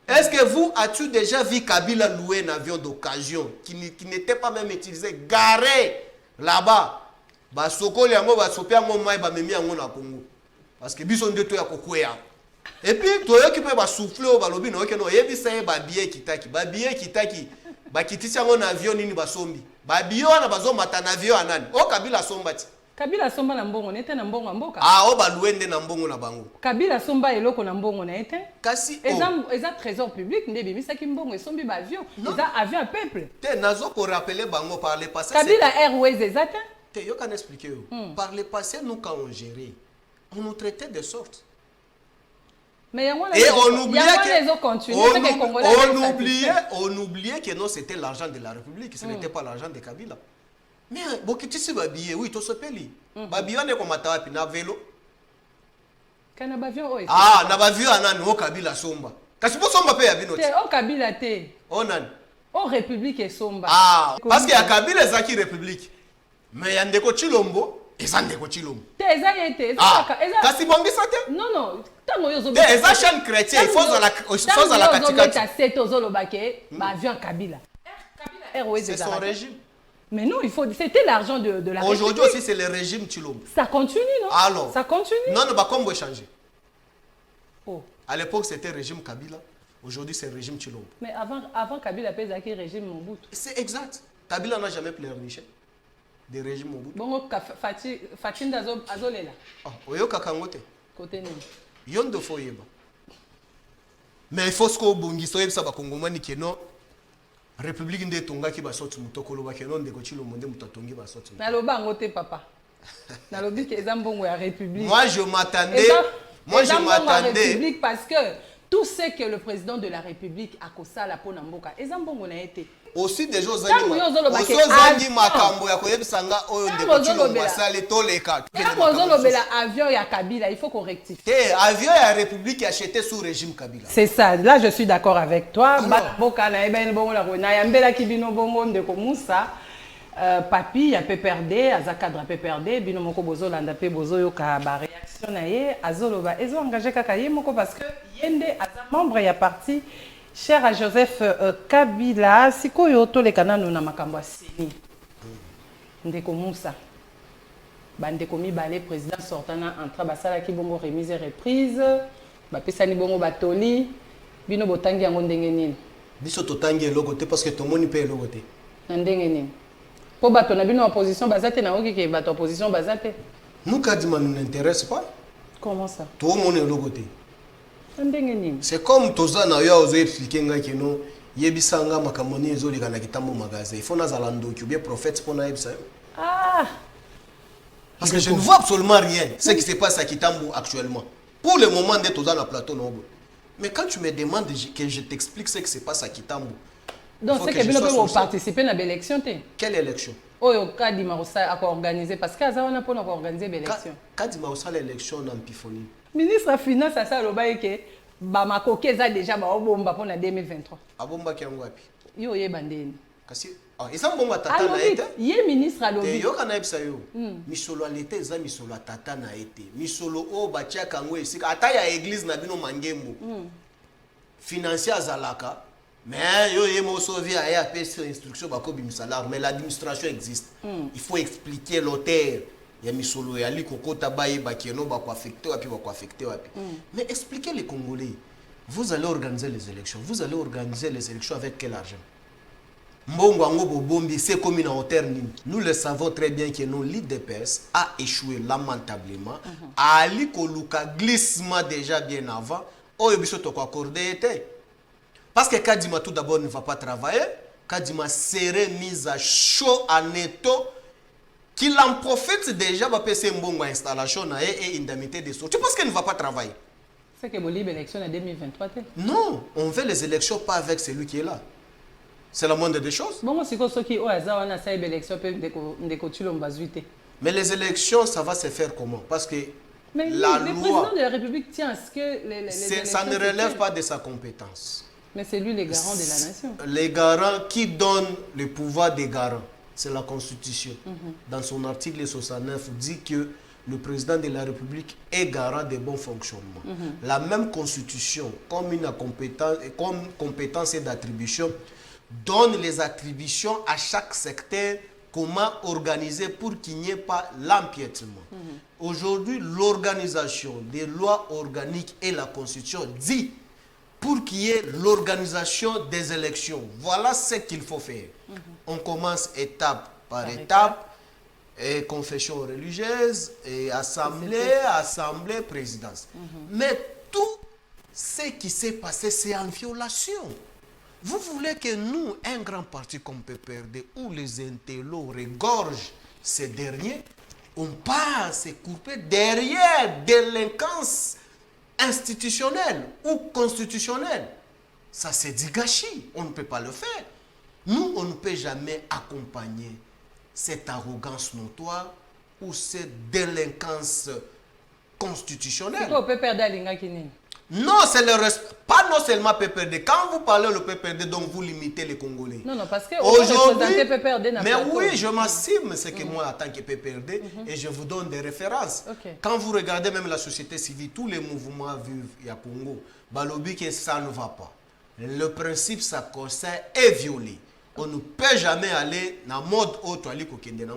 Est-ce que vous, as-tu déjà vu Kabila louer un avion d'occasion qui n'était pas même utilisé, garé là-bas? Parce que bison de toi kokwea. Et puis toi qui peut souffler au balobi no keno yebi say ba billet kitaki ba kitisi ngo na avion nini ba sombi ba billet na bazo mata na avion anani o Kabila sombati Kabila somba na mbongo nete na mbongo mboka o ba luende na mbongo na bango Kabila somba eloko na mbongo na ete kasi eza trésor public ndebi misaki mbongo esombi ba avion eza avion peuple te nazo ko rappeler bango par le passé Kabila Airways ezate te yo kan expliquer par le passé nous quand on gérait on nous traitait de sorte. Mais on oubliait que non, c'était l'argent de la République, ce n'était pas l'argent de Kabila. Mais Bokitisi Babiye, oui, tout se peli. Babiye, on est comme Atawapi, na vélo. Na bavion anani, o Kabila somba. Kasi po somba pe ya binoti. O Kabila te. O nani? O République et somba. Parce que ya Kabila ezaki République. Mais ya ndeko Chilombo, eza ndeko Chilombo. Te eza yete, kasi bongisa te? Non. Te eza chaîne chrétien, il faut à la katikati. C'est son régime. Mais non, c'était l'argent de la République. Aujourd'hui aussi, c'est le régime Chilombo. Ça continue, non? Alors, ça continue. Non, bah comme vous changez. Oh. À l'époque, c'était le régime Kabila. Aujourd'hui, c'est le régime Chilombo. Mais avant Kabila, il le régime Mobutu. C'est exact. Kabila n'a jamais pleurniché des régimes Mobutu. Bon, Fatinda Azolela. Oyo Kakangote. Côté nini? Yondo foyeba. Mais il faut que bongiso yebisa ba kongomani keno République nde tonga ki ba soti mutokolo ba keno ndeko Chilombo nde mutatongi ba soti. Na loba ngote papa. Na lobi ke ezambongo ya République. Moi je m'attendais République parce que tout ce que le président de la République a kosala pona mboka ezambongo na été. Aussi des choses zangi makambo ya koyebisanga oyo ndeko Chilombo asali toleka. Bela avion ya Kabila, il faut qu'on rectifie. Avion ya République acheté sous régime Kabila. C'est ça, là je suis d'accord avec toi. Boka na eben bongo la rona ya mbela kibino bongo ndeko Musa. Papi ya PPRD, azakadra PPRD, bino moko bozo landa pe bozo yoka ba réaction na ye, azoloba ezo engagé kaka ye moko parce que yende aza membre ya parti cher à Joseph Kabila, sikoyo tolekana na makambo ya seni. Ndeko Musa. Bandeko mibale président sortant entra basala ki bongo remise et reprise, ba pesani bongo batoli, bino botangi yango ndenge nini. Biso totangi eloko te parce que tomoni pe eloko te. Ndenge nini. Po bato na bino opposition bazate na oki ke bato opposition bazate. Nous Kadima nous n'intéresse pas. Comment ça? Tout le monde est eloko te. C'est comme Toza na yo ozo expliquer nga keno yebisanga makamoni ezolika na kitambo magasin. Il faut na zalando ki bien prophète pour na yebisa. Parce que je ne vois absolument rien ce qui se passe à Kitambo actuellement. Pour le moment de Toza na plateau non. Mais quand tu me demandes que je t'explique ce qui se passe à Kitambo. Donc c'est que bien peut participer à l'élection te. Quelle élection? Kadima Osa a organisé parce que ça on a pas organisé l'élection. Kadima Osa l'élection en Pifoni. Ministre des Finances a ça le bail que Bamako Keza déjà ba bomba pour la 2023. Abomba ki yango wapi? Yo ye bandeni. Kasi eza bomba tata na ete. Ye ministre alobi. Yo kana ebisa yo. Misolo alete eza misolo tata na ete. Misolo o batia kango esika ata ya église na bino mangembo. Financier azalaka. Mais yo ye mo sauver aya pesa instruction bako bimisala mais l'administration existe. Il faut expliquer l'auteur. Il y a misolo ya li kokota baye bakeno bako affecté wapi bako affecté wapi. Mais expliquez les Congolais. Vous allez organiser les élections. Vous allez organiser les élections avec quel argent? Mbongo ango bobombi c'est comme une hauteur nini. Nous le savons très bien que nos l'IDPS a échoué lamentablement. Ali koluka glissement déjà bien avant. Oyo biso to ko accorder était. Parce que Kadima tout d'abord ne va pas travailler. Kadima serait mise à chaud en étau. Qu'il en profite déjà pour faire une bonne installation et indemnité de sortie. Parce qu'elle ne va pas travailler. C'est que vous libre élection en 2023. Non, on veut les élections pas avec celui qui est là. C'est la moindre des choses. Bon, c'est comme ça qui au hasard on a ça élection Mais les élections, ça va se faire comment? Parce que mais la le loi, président de la République tient à ce que les ça ne relève pas de sa compétence. Mais c'est lui le garant de la nation. Les garants qui donnent le pouvoir des garants, c'est la Constitution. Dans son article 69, dit que le président de la République est garant des bons fonctionnements. La même Constitution, comme compétence et d'attribution, donne les attributions à chaque secteur, comment organiser pour qu'il n'y ait pas l'empiètement. Aujourd'hui, l'organisation des lois organiques et la Constitution dit pour qu'il y ait l'organisation des élections. Voilà ce qu'il faut faire. On commence étape par étape. Et confession religieuse, et assemblée, présidence. Mais tout ce qui s'est passé, c'est en violation. Vous voulez que nous, un grand parti comme PPRD, où les intellos regorgent ces derniers, on passe et couper derrière délinquance institutionnelle ou constitutionnelle. Ça, c'est du gâchis. On ne peut pas le faire. Nous, on ne peut jamais accompagner cette arrogance notoire ou cette délinquance constitutionnelle. C'est quoi, PPRD à Linga Kinini? Non, c'est le respect. Pas non seulement PPRD. Quand vous parlez le PPRD, donc vous limitez les Congolais. Non, parce que aujourd'hui, PPRD mais oui, je m'assume ce que moi, en tant que PPRD, et je vous donne des références. Quand vous regardez même la société civile, tous les mouvements vivent à Congo, balobi que ça ne va pas. Le principe sacro-saint est violé. On ne peut jamais aller dans le mode autre.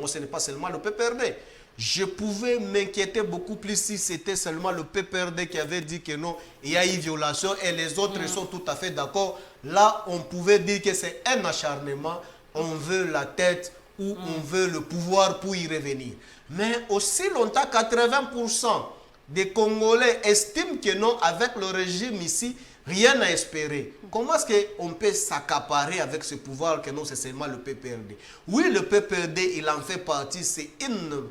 Ce n'est pas seulement le PPRD. Je pouvais m'inquiéter beaucoup plus si c'était seulement le PPRD qui avait dit que non, il y a eu violation et les autres sont tout à fait d'accord. Là, on pouvait dire que c'est un acharnement. On veut la tête ou on veut le pouvoir pour y revenir. Mais aussi longtemps, 80% des Congolais estiment que non, avec le régime ici, rien à espérer. Comment est-ce qu'on peut s'accaparer avec ce pouvoir que non, c'est seulement le PPRD? Oui, le PPRD, il en fait partie, c'est une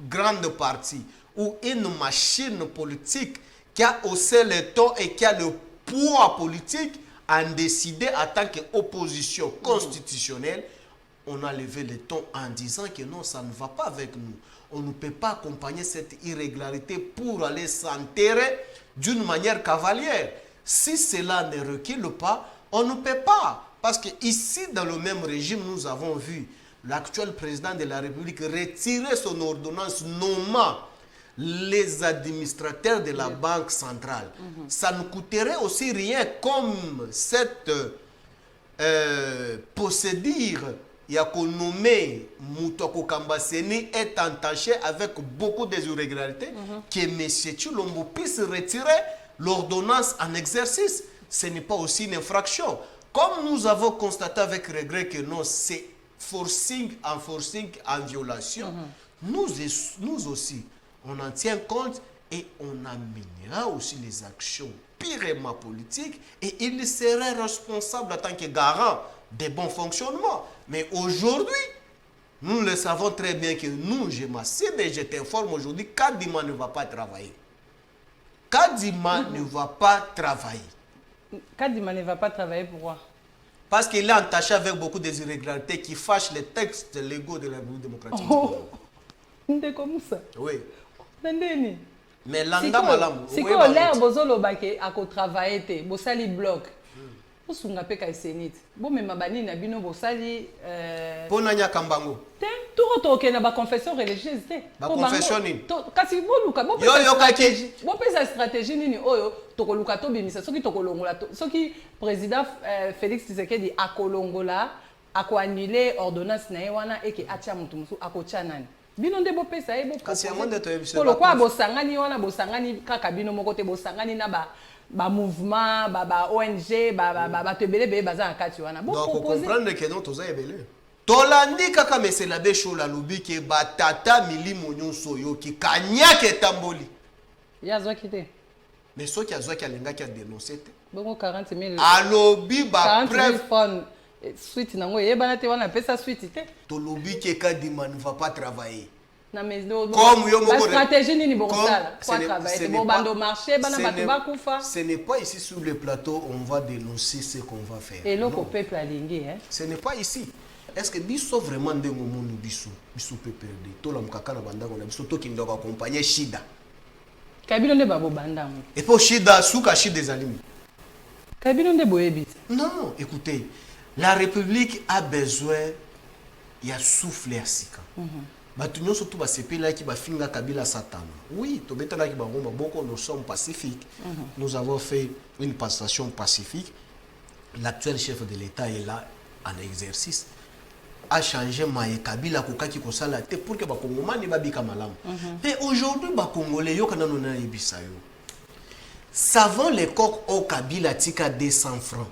grande partie ou une machine politique qui a haussé le ton et qui a le poids politique à décider en tant qu'opposition constitutionnelle. On a levé le ton en disant que non, ça ne va pas avec nous. On ne peut pas accompagner cette irrégularité pour aller s'enterrer d'une manière cavalière. Si cela ne recule pas, on ne peut pas. Parce qu'ici, dans le même régime, nous avons vu l'actuel président de la République retirer son ordonnance nommant les administrateurs de la Banque centrale. Ça ne coûterait aussi rien comme cette procédure. Il y a qu'on nommé Moutoko Kambaseni est entaché avec beaucoup d'irrégularités que M. Tshilombo puisse retirer l'ordonnance en exercice. Ce n'est pas aussi une infraction. Comme nous avons constaté avec regret que non, c'est forcing en violation, nous aussi, on en tient compte et on amènera aussi les actions purement politiques et il serait responsable en tant que garant des bons fonctionnements. Mais aujourd'hui, nous le savons très bien que nous, je m'assieds et je t'informe aujourd'hui, Kadima ne va pas travailler. Kadima ne va pas travailler. Kadima ne va pas travailler, pourquoi? Parce qu'il est entaché avec beaucoup d'irrégularités qui fâchent les textes légaux de la République démocratique du Congo. C'est comme ça? Oui. Mais l'anda malamu. Si vous avez l'air de travailler, vous avez bloc. Vous avez un sénit. Vous avez un bosali. Pour Nanya Kambango. Tout le monde a confession religieuse. Confession nini? Kasi boluka bo pesa stratégie nini oyo tokoluka to bimisa soki tokolongola to soki président Félix Tshisekedi akolongola akoannuler ordonnance na wana eke atia mutu musu akotia nani bino nde bo pesa e bo kasi yango to yebisa ko kwa bosangani wana bosangani kaka bino moko te bosangani na ba mouvement ba ONG ba tebele baza akati wana bo donc comprendre que non toza ebele tolandi kaka mesela besho la lobi ke batata milimo nyonso yo ki kanyake tamboli yazwa kite mais soki azwa ki alenga ki a dénoncer te bongo 40 000 alobi ba preuve suite nango yebana te wana pesa suite te to lobi ke Kadima ne va pas travailler Na mais comme yo la stratégie ni bokosala ce pour travailler bon bando marché bana batu bakufa. Ce n'est pas ici sur le plateau on va dénoncer ce qu'on va faire. Et l'autre peuple alingué hein. Ce n'est pas ici. Est-ce que biso vraiment ndengo monu biso PPRD to la mukaka na banda na biso to kindoka accompagner Shida. Kabilo nde babo banda mu. Et pour Shida suka Shida des alimi. Kabilo nde boyebi. Non, écoutez, la République a besoin il y a souffle à sika. Batu nyonso tu ba sepela ki ba finga Kabila Satana. Oui, to betana ki ba ngomba boko nous sommes pacifiques. Nous avons fait une passation pacifique. L'actuel chef de l'État est là en exercice. A changé Maye Kabila kokaki kosala te pour que ba kongomani ba bika malamu. Mais aujourd'hui ba congolais yo kana nona yebisa yo. Savons les coques au Kabila tika 200 francs.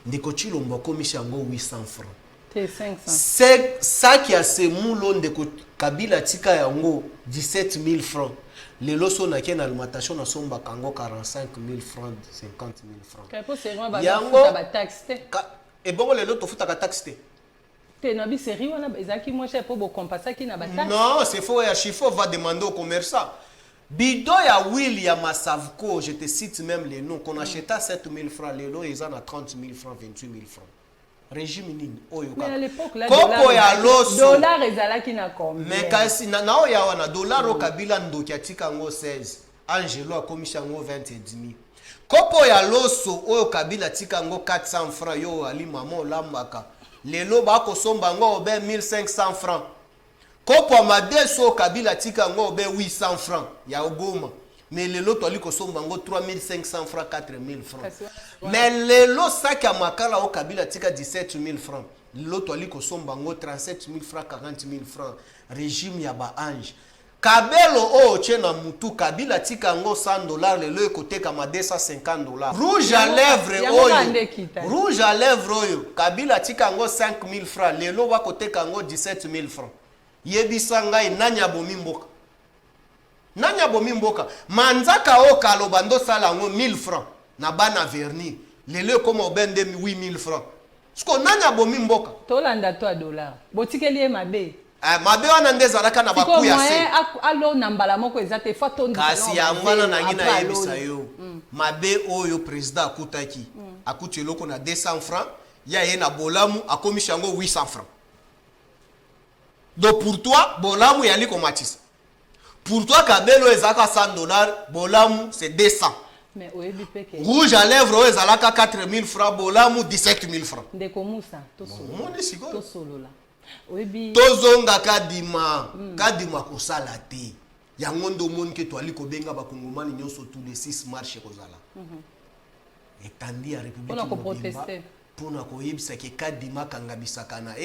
Ndeko Chilombo komisha ngo 800 francs. T 500. C'est ça qui a ce moulon de Kabila tika yango 17 000 francs. Les loso na ken alimentation na somba kango 45 000 francs, 50 000 francs. Kapo seront ba taxe te. Et bon les loto futa ka taxe te. Te na bi seri wana ezaki moi cher pour bo compenser ki na ba taxe. Non, c'est faux ya Chifo va demander au commerçant. Bido ya William Masavko, je te cite même les noms qu'on achetait 7 000 francs, les lots ils en a 30 000 francs, 28 000 francs. Régime nini oyo mais à l'époque là dollar ezala ki na combien mais kasi na oya wana dollar o Kabila ndoki atika ngo 16 Angelo akomisha ngo 20 kopo ya loso oyo Kabila tika ngo 400 francs yo ali mama lambaka lelo ba ko somba ngo be 1500 francs kopo madeso Kabila tika ngo be 800 francs ya Ogoma. Mais les lots, tu as 3500 francs, 4000 francs. Mais les lots, ça qui a makala au Kabila, tu as 17 000 francs. Les lots, tu as 37 000 francs, 40 000 francs. Régime yaba ange. Kabelo o tchena mutu Kabila tika ngo 100 $, le lots côté kama 250 $. Rouge à lèvres oyo. Rouge à lèvres oyo. Kabila tika ngo 5 000 francs. Le lots wa côté kango 17 000 francs. Yebisa ngai nanya bomimboka. Nanya bomi mboka manzaka o kaloba ndo sala ngo 1000 francs na bana verni lele comme obende 8000 francs sko nanya bomi mboka tolanda to $. Botikeli mabe mabe wana ndezalaka na baku ya se alo na mbala moko ezate fato kasi ya ngwana na ngina yebisa yo mabe oyo president akutaki akuti eloko na 200 francs ya ye na bolamu akomisha ngo 800 francs. Donc pour toi bolamu yali komatisa. Pour toi, Kabelo ezaka 100 $, Bolamu c'est 200. Mais oyebi peke. Rouge à lèvres ezalaka 4000 francs, Bolamu 17 000 francs. Ndeko Musa, to solola. Oyebi. Tozonga kadima kosala te. Yango ndo moni ke toali kobenga bakongomani nyonso tous les 6 marches kozala. Etandi ya République. Pona ko protester. Pona ko yebisa ke kadima kangabisaka na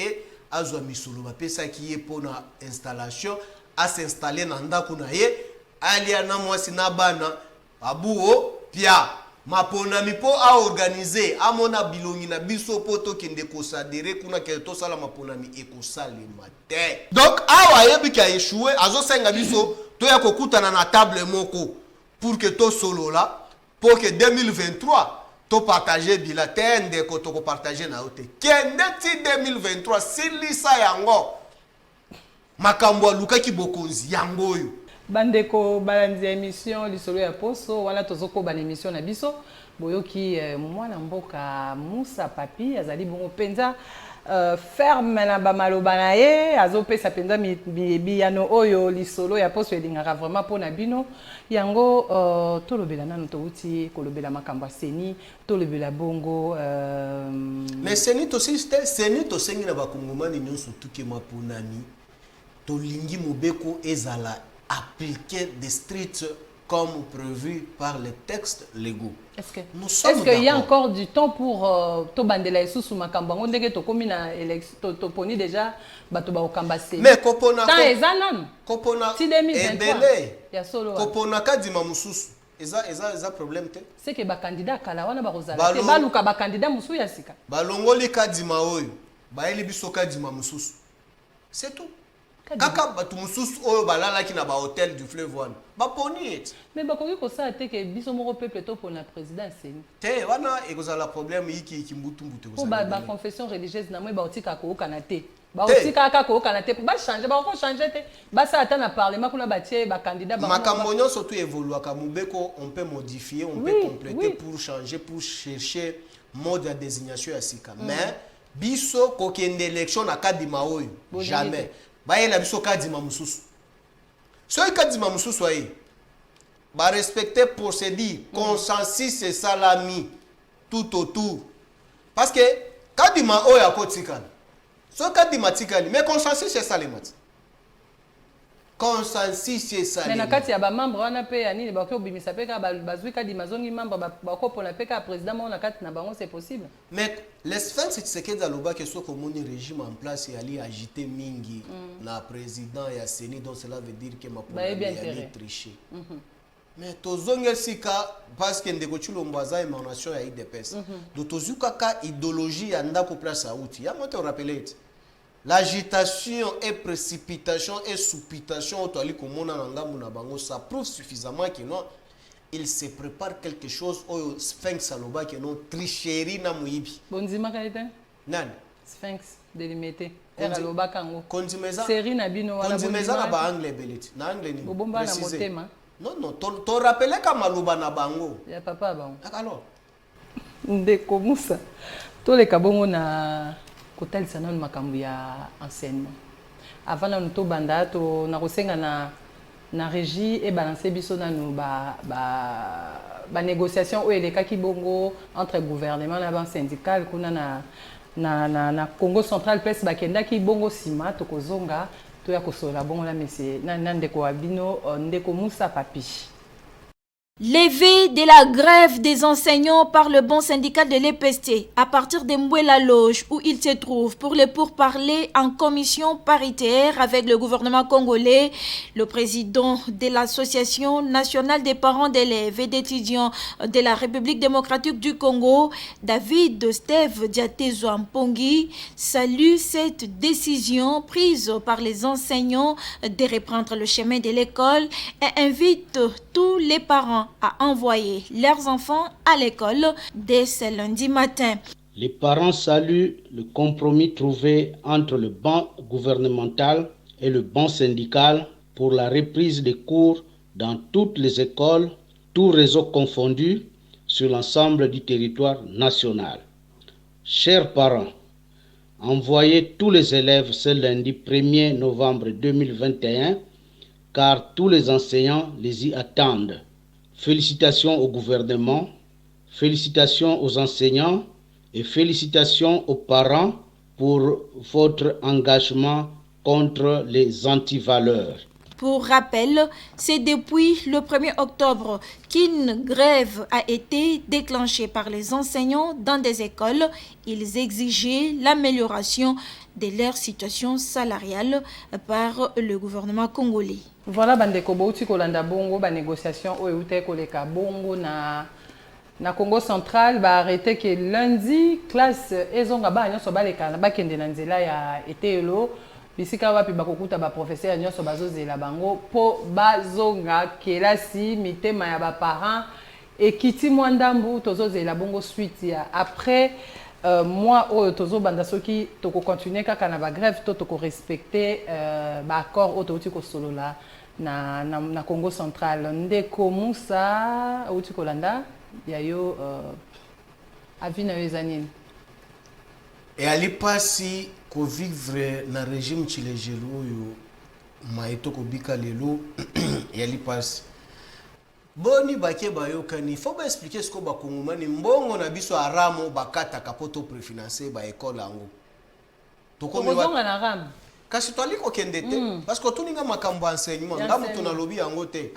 azwa misolo bapesa ki ye pona installation. A s'installer dans ndako na ye alia na mwasi na bana abuo pia maponami po a organiser amona bilongi na biso po to kende ko sadere kuna ke to sala maponami ekosale mate. Donc awa yebi ka échoué azo senga biso to ya kokutana na table moko pour que to solo là pour que 2023 to partager bilatende ko to ko partager na ote kende ti 2023 silisa yango makambo lukaki bokonzi yango oyo bandeko balanzi émission lisolo ya poso wana tozoko ban émission na biso boyoki mwana mboka Musa Papi azali bongo penza ferme na bamaloba na ye azopesa penza miyebiyano oyo lisolo ya poso elingaka vraiment pona bino yango tolobela nanu touti kolobela makambo ya seni tolobela bongo mais seni to sengi na bakongomani nyonso tuke maponami tolingi mobeko ezala appliquer des stricts comme prévu par les textes légaux. Est-ce qu'il y a encore du temps pour tobandela esusu makambo ngo ndenge tokomi na élection toponi déjà bato ba okambase. Mais kopona ta ezanan kopona ti 2023 ya solo kopona kadima mususu eza problème te. C'est que ba candidat kala wana ba rozala te baluka ba candidat musu ya sika. Balongoli kadima oyo baeli biso kadima mususu. C'est tout. Kaka batu mususu oyo balala ki na ba hôtel du fleuve wana baponi et mais bakoki ko sa te ke biso moko peuple to pona président seni te wana ekozala problème iki mbutu ko ba confession religieuse na moi ba otika ko kana te ba aussi kaka ko kana te ba changer ba ko changer te ba ça attend na parlement kuna ba tie ba candidat ba makambo nyonso surtout évoluer ka mubeko on peut modifier on peut compléter pour changer pour chercher mode de désignation ya sika mais biso ko kende élection na kadima oyo jamais ba yela biso kadima mususu so kadima mususu ayi ba respecter procédure consensus et salami tout autour parce que kadima oyo akotikana so kadima tikali mais consensus c'est salami consensus c'est salami mais na kati ya ba membre wana pe ya nini ba ko bimisa pe ka bazwi kadima zongi membre ba ko pona pe ka président mo na kati na bango c'est possible mais l'espèce c'est ce que daloba que so comme un régime en place et ali agiter mingi na président ya Séni donc cela veut dire que ma problème est tricher mais tozonge sika parce que ndeko chulombo za émanation ya IDPS donc tozuka ka idéologie ya ndako place à outil ya moi te rappeler l'agitation et précipitation et supputation au toali komona na ngambu na bango ça prouve suffisamment que non il se prépare quelque chose au Sphinx aloba que non tricherie na muibi bonzima kalite nani Sphinx délimité aloba kango konzimeza série na bino wana konzimeza na ba anglais beliti na anglais ni bobomba na motema non to rappeler ka maluba na bango ya papa bango alors ndeko Musa toleka bongo na kotalisa nanu makambo ya enseignement avant na to banda to na kosenga na régie et balancer biso nanu ba négociation o elekaki bongo entre gouvernement na ban syndical kuna na Congo central pes bakendaki bongo sima to kozonga to ya kosola bongo la monsieur na ndeko abino ndeko Musa Papi. Levée de la grève des enseignants par le bon syndical de l'EPST à partir de Mboué-la-Loge où il se trouve pour les pourparlers en commission paritaire avec le gouvernement congolais. Le président de l'Association nationale des parents d'élèves et d'étudiants de la République démocratique du Congo, David Steve Diatezo Ampongi, salue cette décision prise par les enseignants de reprendre le chemin de l'école et invite tous les parents à envoyer leurs enfants à l'école dès ce lundi matin. Les parents saluent le compromis trouvé entre le banc gouvernemental et le banc syndical pour la reprise des cours dans toutes les écoles, tous réseaux confondus, sur l'ensemble du territoire national. Chers parents, envoyez tous les élèves ce lundi 1er novembre 2021 car tous les enseignants les y attendent. Félicitations au gouvernement, félicitations aux enseignants et félicitations aux parents pour votre engagement contre les antivaleurs. Pour rappel, c'est depuis le 1er octobre qu'une grève a été déclenchée par les enseignants dans des écoles. Ils exigeaient l'amélioration de leur situation salariale par le gouvernement congolais. Voilà, bandeko bouti kolanda bongo ba négociation o euté koleka bongo na Congo central ba arrêté que lundi classe ezonga ba nyoso baleka na bakende na nzela ya etelo bisika wapi bakokuta ba professeur nyoso bazozela bango po bazonga kelasi mitema ya ba parents et kiti mwandambu tozozela bongo suite ya après moi au tozo banda soki toko continuer kaka na ba grève to toko respecter ba accord au toti ko solola na Congo central ndeko Musa uti kolanda yayo avina yezanini et ali pasi ko vivre na régime chilejelo yo maito ko bika lelo et ali pasi boni bake bayokani faut ba expliquer ce ko ba kongomani mbongo na biso aramo bakata kapoto préfinancer ba école ango to ko mbongo na ram kasi to aliko kende te parce que tuninga makambo enseignement ngamu tuna lobi yango te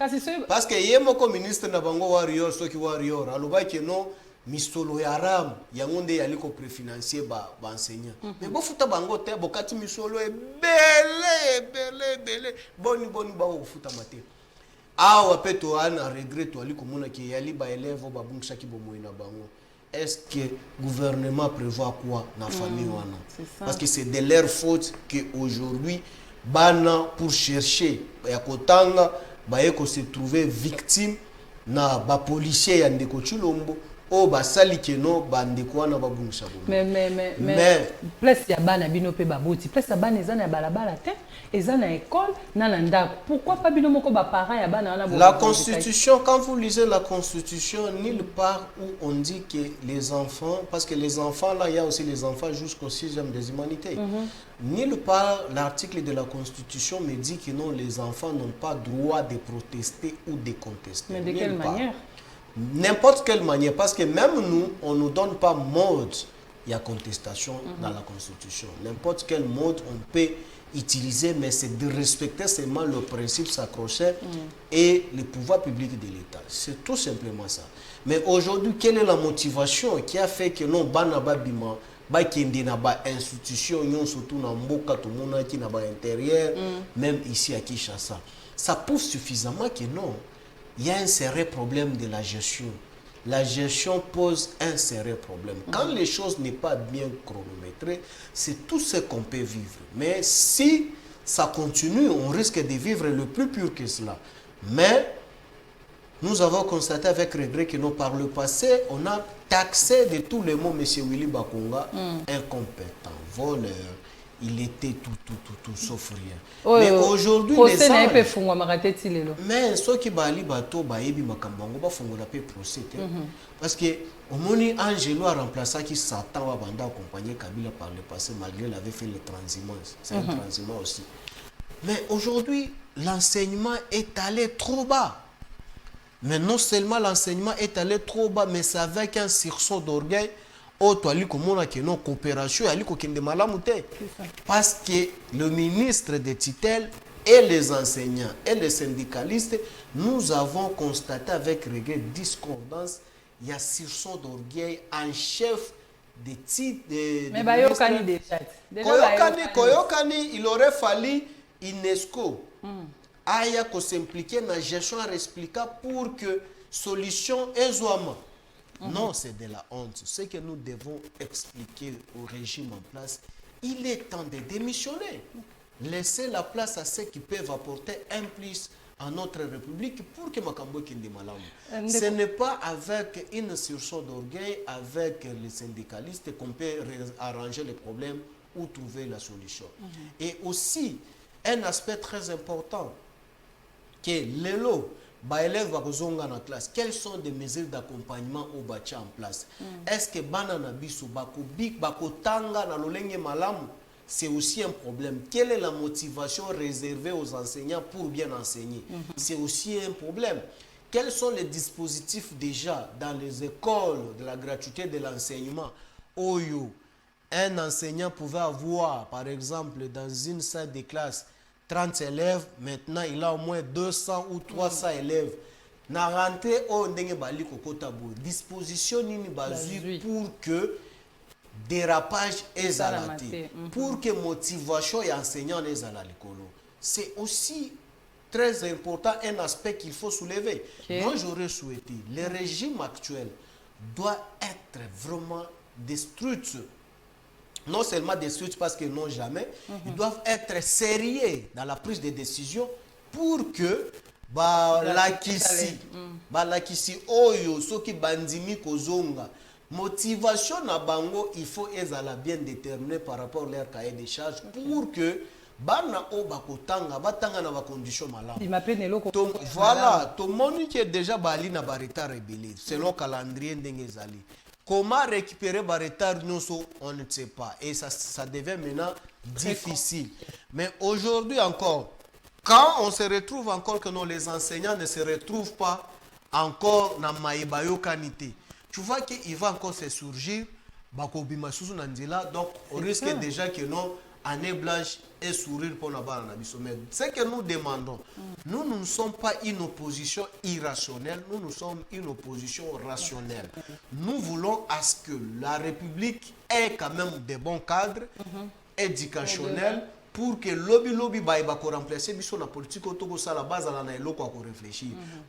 parce que yemo ko ministre na bango warrior soki warrior aloba ke no misolo ya ram yango nde yaliko préfinancer ba enseignant mais bo futa bango te bokati misolo belé boni ba ko futa mate awa peto ana regret to aliko mona ke yali ba élève ba bungisa ki bomo ina bango. Est-ce que le gouvernement prévoit quoi dans la famille parce que c'est de leur faute qu'aujourd'hui, pour chercher, se trouver victime na ba policier ya ndeko Chulombo o basali keno bande kwa na babungisa bo mais place ya bana bino pe baboti place ya bana ezana ya balabala te ezana école na ndako pourquoi pas bino moko ba parents ya bana wana la constitution quand vous lisez la constitution nulle part où on dit que les enfants parce que les enfants là il y a aussi les enfants jusqu'au 6e des humanités nulle part l'article de la constitution me dit que non les enfants n'ont pas droit de protester ou de contester. Mais de quelle manière? N'importe quelle manière, parce que même nous, on ne nous donne pas mode, il y a contestation dans la Constitution. N'importe quel mode on peut utiliser, mais c'est de respecter seulement le principe sacro-saint et le pouvoir public de l'État. C'est tout simplement ça. Mais aujourd'hui, quelle est la motivation qui a fait que non, Banaba Bima, Bakindi n'a pas institution, surtout dans Mboka, tout le monde qui n'a pas intérieur, même ici à Kinshasa. Ça prouve suffisamment que non. Il y a un sérieux problème de la gestion. La gestion pose un sérieux problème. Quand les choses n'est pas bien chronométrées, c'est tout ce qu'on peut vivre. Mais si ça continue, on risque de vivre le plus pur que cela. Mais nous avons constaté avec regret que non, par le passé, on a taxé de tous les mots M. Willy Bakonga, incompétent, voleur. Il était tout sauf rien. Mais aujourd'hui, les anges... Mais ceux qui bali bato baebi makambango ba fongola pe procès. Parce que au moni Angelo a remplacé qui Satan va banda accompagner Kabila par le passé malgré qu'il avait fait le transhumance. C'est un transhumant aussi. Mais aujourd'hui, l'enseignement est allé trop bas. Mais non seulement l'enseignement est allé trop bas, mais c'est avec un sursaut d'orgueil. Parce que le ministre de tutelle et les enseignants et les syndicalistes, nous avons constaté avec regret discordance, il y a sursaut d'orgueil en chef des titres de Koyokani, il aurait fallu UNESCO aya ko s'impliquer dans la gestion explicable pour que solution ezouama. Non, c'est de la honte. Ce que nous devons expliquer au régime en place, il est temps de démissionner. Laisser la place à ceux qui peuvent apporter un plus à notre République pour que Makambo Kindi Malamu. Ce n'est pas avec une sursaut d'orgueil, avec les syndicalistes qu'on peut arranger les problèmes ou trouver la solution. Et aussi, un aspect très important, que l'élo, élèves vont en classe. Quelles sont les mesures d'accompagnement au bâti en place? Est-ce que banana biso bako bik bako tanga na lolenge malamu? C'est aussi un problème. Quelle est la motivation réservée aux enseignants pour bien enseigner? C'est aussi un problème. Quels sont les dispositifs déjà dans les écoles de la gratuité de l'enseignement? Oyo, un enseignant pouvait avoir, par exemple, dans une salle de classe, 30 élèves, maintenant il a au moins 200 ou 300 élèves. Na rentrée au ndenge bali kokotabu. Disposition nini bazui pour que dérapage est alaté, pour que motivation et enseignant les alalikolo. C'est aussi très important, un aspect qu'il faut soulever. Moi j'aurais souhaité, le régime actuel doit être vraiment destruit. Non seulement destruits parce que non jamais, ils doivent être sérieux dans la prise de décision pour que lakisi oyo soki bandimi kozonga motivation na bango il faut ezala bien déterminé par rapport à leur cahier de charges pour que bana o bakotanga batanga na ba condition malamu. Voilà, tout le monde qui est déjà bali na barita rebelle selon calendrier ndengezali. Comment récupérer le retard, on ne sait pas. Et ça devient maintenant difficile. Mais aujourd'hui encore, quand on se retrouve encore que non, les enseignants ne se retrouvent pas encore dans Maïbayo Kanité, tu vois qu'il va encore se surgir, donc on risque déjà que non, année blanche et sourire pour la barre. Mais ce que nous demandons, nous ne sommes pas une opposition irrationnelle, nous sommes une opposition rationnelle. Nous voulons à ce que la République ait quand même des bons cadres éducationnels pour que lobby baïba ko remplacer biso na politique autour ça la base à la eloko ko réfléchir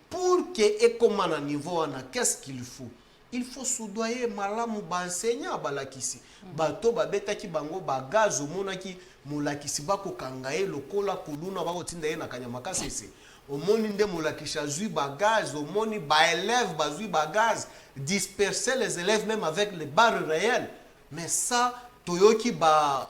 pour que et comment à niveau na qu'est-ce qu'il faut. Il faut soudoyer malamu ba enseignant balakisi bato babetaki bango bagazo monaki mulakisi bako kangaye lokola kuluna bako tinda ye na kanyamaka sese omoni nde molakisha zui bagaz, omoni ba élèves bazui bagaz, disperser les élèves même avec les barres réelles. Mais ça toyoki ba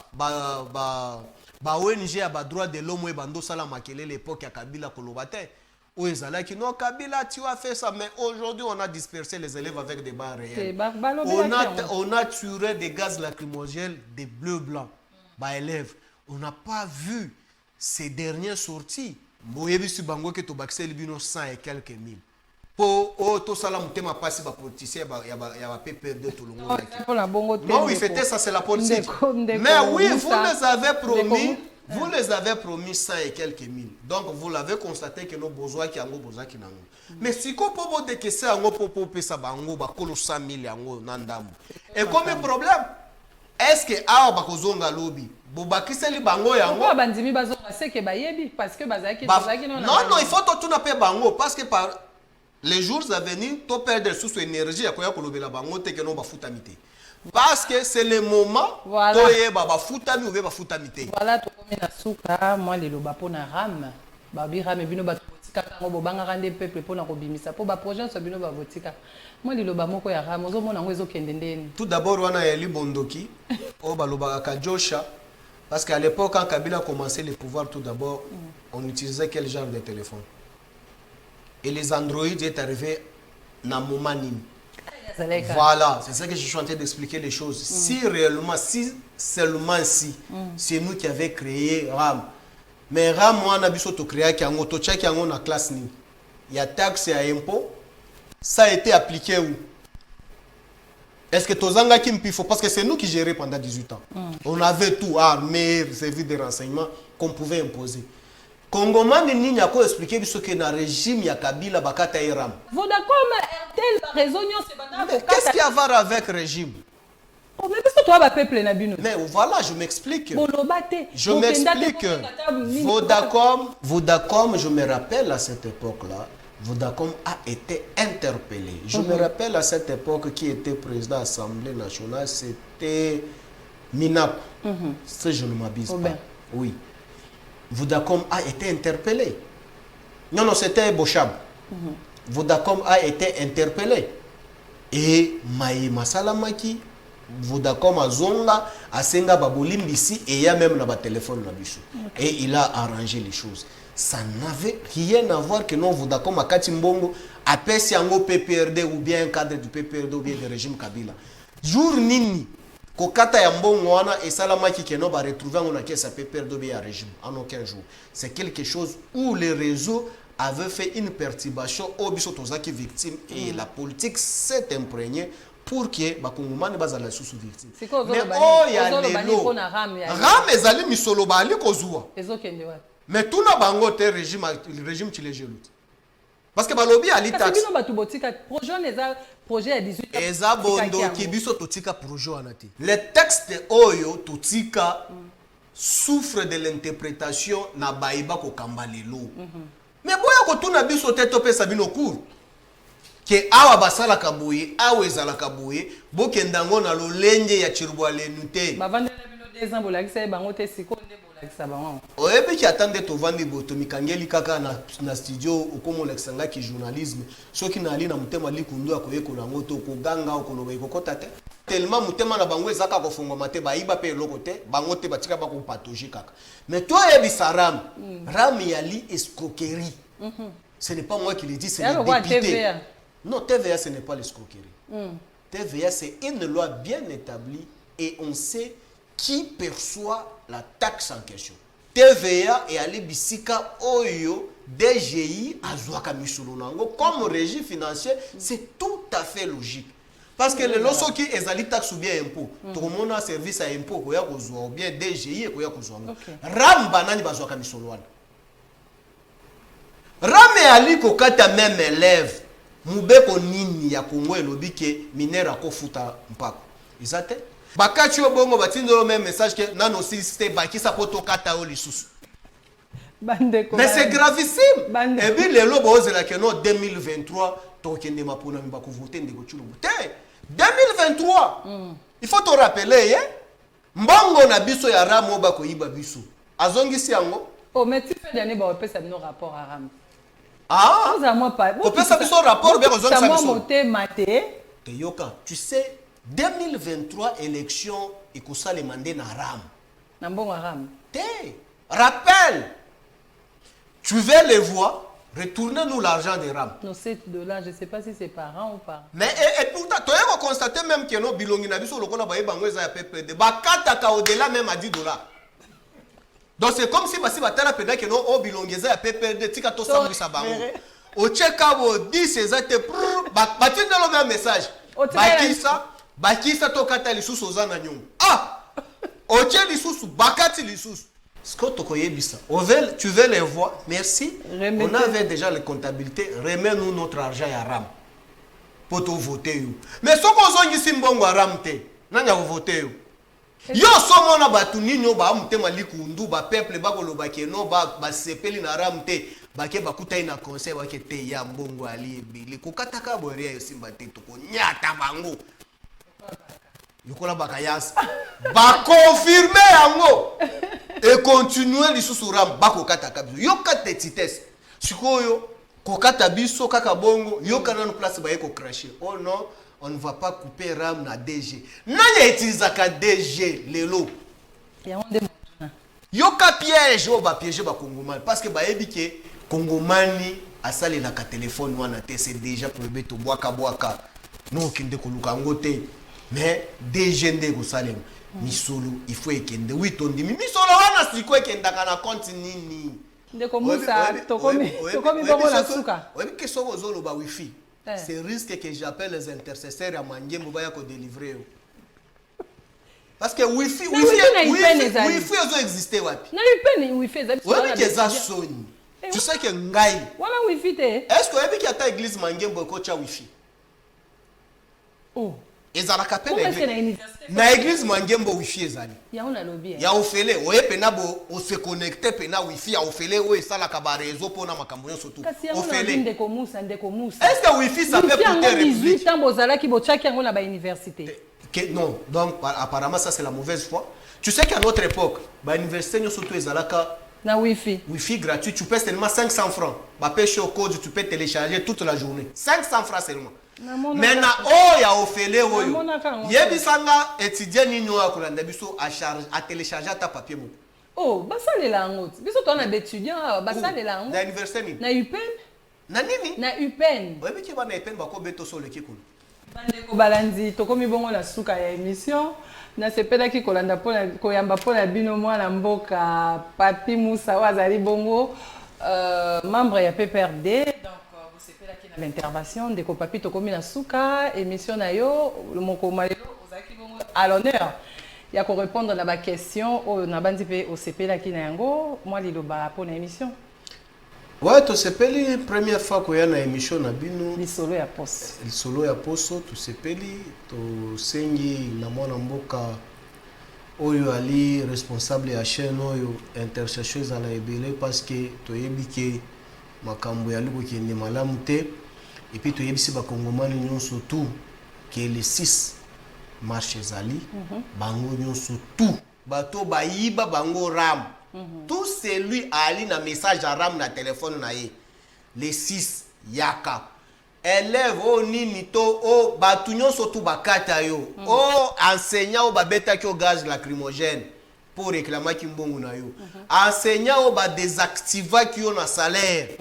ONG à ba droit de l'homme et bando sala makele l'époque à Kabila kolobate. Ou ezalaki non Kabila tu as fait ça, mais aujourd'hui on a dispersé les élèves avec des barres réelles. On a tué des gaz lacrymogènes, des bleus blancs, ba élèves. On n'a pas vu ces dernières sorties. Boyebi si bango ke to baxel bino 100 et quelques mille. Po o to sala mutema pasi ba politicien ya ba PPRD tout le monde. Non, oui, c'était ça, c'est la politique. Mais oui, vous les avez promis. Vous les avez promis 100 et quelques mille. Donc vous l'avez constaté que nos besoins qui ont besoin qui n'ont. Mais si qu'on peut dire que c'est un gros popo ça bango ba kolo 100 000 yango nandamu. Et comme un problème, est-ce que a ba kozonga lobby bobakiseli bango yango? Pourquoi bandimi bazonga c'est que bayebi parce que bazaki non. Non, il faut tout na pe bango parce que par les jours à venir, to perdre sous énergie ya koya kolobela bango te que non ba futamité. Parce que c'est le moment voilà. Toye baba futami ou ba futamité. Voilà to komena suka moi le loba pona ram. Babi ram bino ba botika kango bobanga rande peuple pona ko bimisa po ba projet so bino ba botika. Moi le loba moko ya ram ozo mona ngo ezo kende ndeni. Tout d'abord wana ya libondoki o ba loba ka Josha parce qu'à l'époque quand Kabila a commencé le pouvoir tout d'abord on utilisait quel genre de téléphone? Et les Android est arrivé na moment nini. Voilà, c'est ça que je suis en train d'expliquer les choses. Si réellement, si seulement si, c'est nous qui avons créé RAM. Mais RAM, moi, on a besoin de créer qui a un classe ni. Il y a taxe et impôt. Ça a été appliqué où? Est-ce que Tozanga qui me faut? Parce que c'est nous qui gérions pendant 18 ans. On avait tout, armée, service de renseignement qu'on pouvait imposer. Congoman ni nyako expliquer biso que na régime ya Kabila bakata iram. Vodacom RTL raison c'est bana. Qu'est-ce qu'il y a à voir avec régime? Oh mais parce que toi ba peuple na bino. Mais voilà, je m'explique. Bolobate. Je m'explique. Vodacom, je me rappelle à cette époque-là, Vodacom a été interpellé. Je me rappelle à cette époque qui était président de l'Assemblée nationale, c'était Minap. Si je ne m'abuse pas. Oui. Vodacom a été interpellé. Non, c'était Bochab. Vodacom a été interpellé. Et Maï Masalamaki, Vodacom a zonga, a senga babolim ici, et il y a même le téléphone là dessus. Et il a arrangé les choses. Ça n'avait rien à voir que non Vodacom a Katimbongo, a pesi yango PPRD ou bien un cadre du PPRD ou bien du régime Kabila. Jour nini. Kokata ya mbongo wana et salamaki keno ba retrouver on a caisse à PPRD bien régime en aucun jour. C'est quelque chose où les réseaux avaient fait une perturbation au biso tozaki victime et la politique s'est imprégnée pour que bakongomani bazala sous victime. Mais oh ya lelo ram ezali misolo bali kozua. Mais tout na bango te régime chilejelut. Parce que balobi ali taxe. Parce que batu botika projet à 18 ans. Eza bondo kibiso totika projet anati. Les textes oyo totika souffrent de l'interprétation na baiba ko kambalelo. Mais boya ko tuna biso te topesa bino cours. Que awa basala kabuye, awa ezala kabuye, bokendango na lolenge ya chirubwale nute. Bavandela bino 2 ans bolakisa bango te sikonde. Oyebi ki atande to vandi boto mikangeli kaka na studio okomo lexanga ki journalisme soki na ali na mutema likundu akoyekola ngoto ko ganga okoloba ikokota te tellement mutema na bango ezaka ko fongwa mate ba iba pe lokote bango te batika ba ko patologie kaka mais toi yebi saram ram yali escroquerie. Ce n'est pas moi qui le dis, c'est le député. TVA. Non, TVA ce n'est pas l'escroquerie. TVA c'est une loi bien établie et on sait qui perçoit la taxe en question. TVA et Ali Bisika Oyo DGI Azwaka Misulunango comme régime financier, c'est tout à fait logique. Parce que les lorsqu'ils qui ezali taxe ou bien impôt, tout le monde a service à impôt koya kozwa ou bien DGI koya kozwa. Ramba nani bazwaka Misulwana. Rame Ali kokata même élève mubeko nini ya Kongo elobi ke minera ko futa mpako. Izate Bakati obongo batindolo même message que nano systé bakisa poto kata o lisusu. Mais c'est gravissime. Et puis les lobos la que non 2023 tokende mapona mbako voter ndeko tshulubu. 2023. Il faut te rappeler mbongo na biso ya ramo bako yiba biso. Azongisi yango. Oh mais tu fais dernier ba pesa no rapport à ram. Ah, Oza moi pas. on peut savoir son rapport bien aux autres Ça moi samisons. moté maté. Te yoka, tu sais, 2023 élection, il faut ça les mandé na ram. Na bon aram. Te, rappelle, tu veux les voix, retournez-nous l'argent des RAM. Nos 7 $, je sais pas si c'est par an ou pas. Mais et pourtant, tu as constaté même que nos bilongi na biso lokola ba yebango eza ya PPD. Ba kataka au-delà même à $10. Donc c'est comme si basi batala pena que no bilongi eza ya PPD tika to sambisa bango. O cheka bo 10 eza te ba tinda lo même message. Bakisa to kata lisusu oza na nyongo. Ah! O che lisusu bakati lisusu. Scott Okoyebisa, tu veux les voir? Merci. On avait déjà les comptabilités. Remets-nous notre argent à RAM. Pour te voter. Mais ce qu'on a dit, bon à RAM, n'a voté. Yo somo na batu nino ba mutema likundu ba peuple ba koloba keno ba sepeli na RAM te ba ke bakuta ina conseil ba ke te ya mbongo ali ebili kokataka boria yo simba te to ko nyata bango. Yokola bakayas ba confirmer yango et continuer lisusu ram bako kata kabiso yo kata tites sikoyo kokata biso kaka bongo yo kana no place ba yeko crasher. Oh non, on ne va pas couper ram na DG nanya utilisaka DG lelo yo ka piège o ba piège ba kongomani parce que ba yebike kongomani asale na ka téléphone wana te c'est déjà pour beto boaka non kinde koluka ngote. Mais DG ndeko salem misolo il faut ekende oui tondi misolo wana siko ekenda kana compte nini ndeko musa tokomi bongo na suka oui que soko zolo ba wifi c'est risque que j'appelle les intercesseurs à Mangembo ba ya ko délivrer parce que wifi ozo exister wapi na wifi wifi ezali oui que ça sonne tu sais que ngai wala wifi te est-ce que ebi ki ata église Mangembo ko cha wifi oh ezala kapele na église Mangembo wifi ezali ya ona lobby ya ofele oye pena bo o se connecter pena wifi ya ofele o esala ka ba réseau pona makambo nyonso tout ofele ndeko musa est-ce que wifi ça peut coûter 18 ans bozala ki bochaki yango na ba université non donc apparemment ça c'est la mauvaise foi. Tu sais qu'à notre époque ba université nyonso tout ezalaka na wifi gratuit, tu payes seulement 500 francs ba pêche au code tu peux télécharger toute la journée 500 francs seulement. Maintenant oh ya ofele oyo yebisanga étudiant nino akolanda biso à charge à télécharger ta papier moko oh basalela ngo biso to na étudiant basalela ngo na université ni na UPEN na nini na UPEN oyebi ki ba na UPEN ba ko beto solo kikulu bandeko balandi tokomi bongo na suka ya émission na sepelaki kolanda pona koyamba pona bino mwana mboka Papi Musa wazali bongo membre ya PPRD donc l'intervention de Papi tokomi na suka émission na yo moko malelo ozaki bongo à l'honneur ya ko répondre na ba question o na bandi pe o sepela ki na yango moi liloba pour na émission ouais to sepeli première fois ko ya na émission na bino lisolo ya poste to sepeli to sengi na mwana mboka oyo ali responsable ya chaîne oyo interchercheuse à la ebele parce que to yebike makambo ya liko kende malamu te et puis to yebisi ba kongomani nyonso tout que les 6 marches ezali bango nyonso tout bato bayiba bango ram tout celui ali na message à ram na téléphone na ye les 6 yaka élève o nini to o bato nyonso tout bakata yo o enseignant o babeta ki o gaz lacrymogène pour réclamer ki mbongo na yo enseignant o ba désactiva ki yo na salaire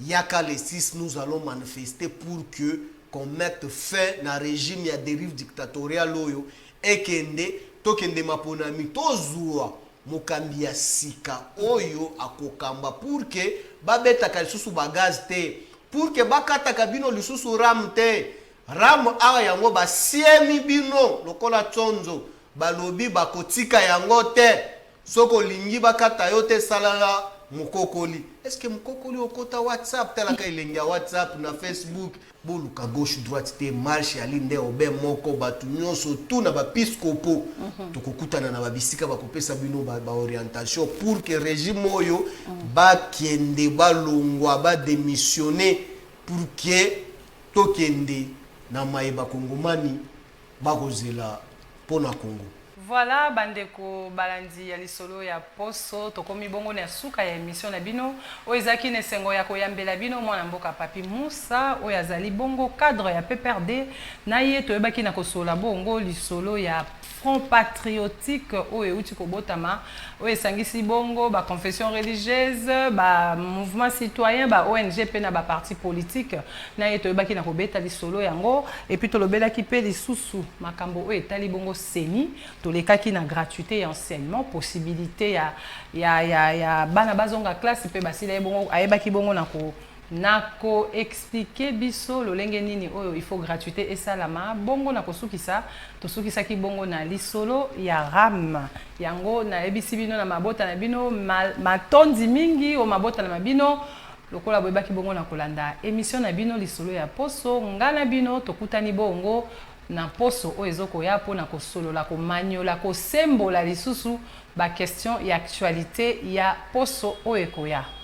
yaka les 6 nous allons manifester pour que qu'on mette fin na régime ya dérive dictatoriale oyo ekende tokende maponami tozua mokambi ya sika oyo akokamba pour que babetaka lisusu bagaz te pour que bakataka bino lisusu ram te ram awa yango basiemi bino lokola tsonzo balobi bakotika yango te soko lingi bakata yo te salala mukokoli. Est-ce que mukokoli okota WhatsApp telaka ilengi ya WhatsApp na Facebook boluka gauche droite te marche ya linde obe moko batu nyonso tout na ba piscopo tokokutana na babisika bakopesa bino ba orientation pour que régime oyo ba kende balongwa ba démissionner pour que tokende na maeba kongomani bakozela pona Congo. Voilà, bandeko balandi ya lisolo ya poso tokomi bongo na suka ya émission na bino oezaki ne sengo ya koyambela bino mwana mboka Papi Moussa oyo azali bongo cadre ya PPRD na ye toyebaki na kosola bongo lisolo ya Front patriotique oyo euti kobotama oyo esangisi bongo ba confession religieuse ba mouvement citoyen ba ONG pe na ba parti politique na ye toyebaki na kobeta lisolo yango et puis tolobelaki pe lisusu makambo oyo etali bongo seni tolekaki na gratuité et enseignement possibilité ya bana bazonga classe pe basila bongo ayebaki bongo nako expliquer biso lolenge nini oyo il faut gratuité et salama bongo na kosukisa tosukisa ki bongo na lisolo ya ram yango na ebisi bino na mabota na bino matondi mingi o mabota na mabino lokola boyebaki bongo na kolanda émission na bino lisolo ya poso ngana bino tokutani bongo na poso oyo ezokoya po na kosolola komanyola kosembola lisusu ba question ya actualité ya poso oyo ekoya.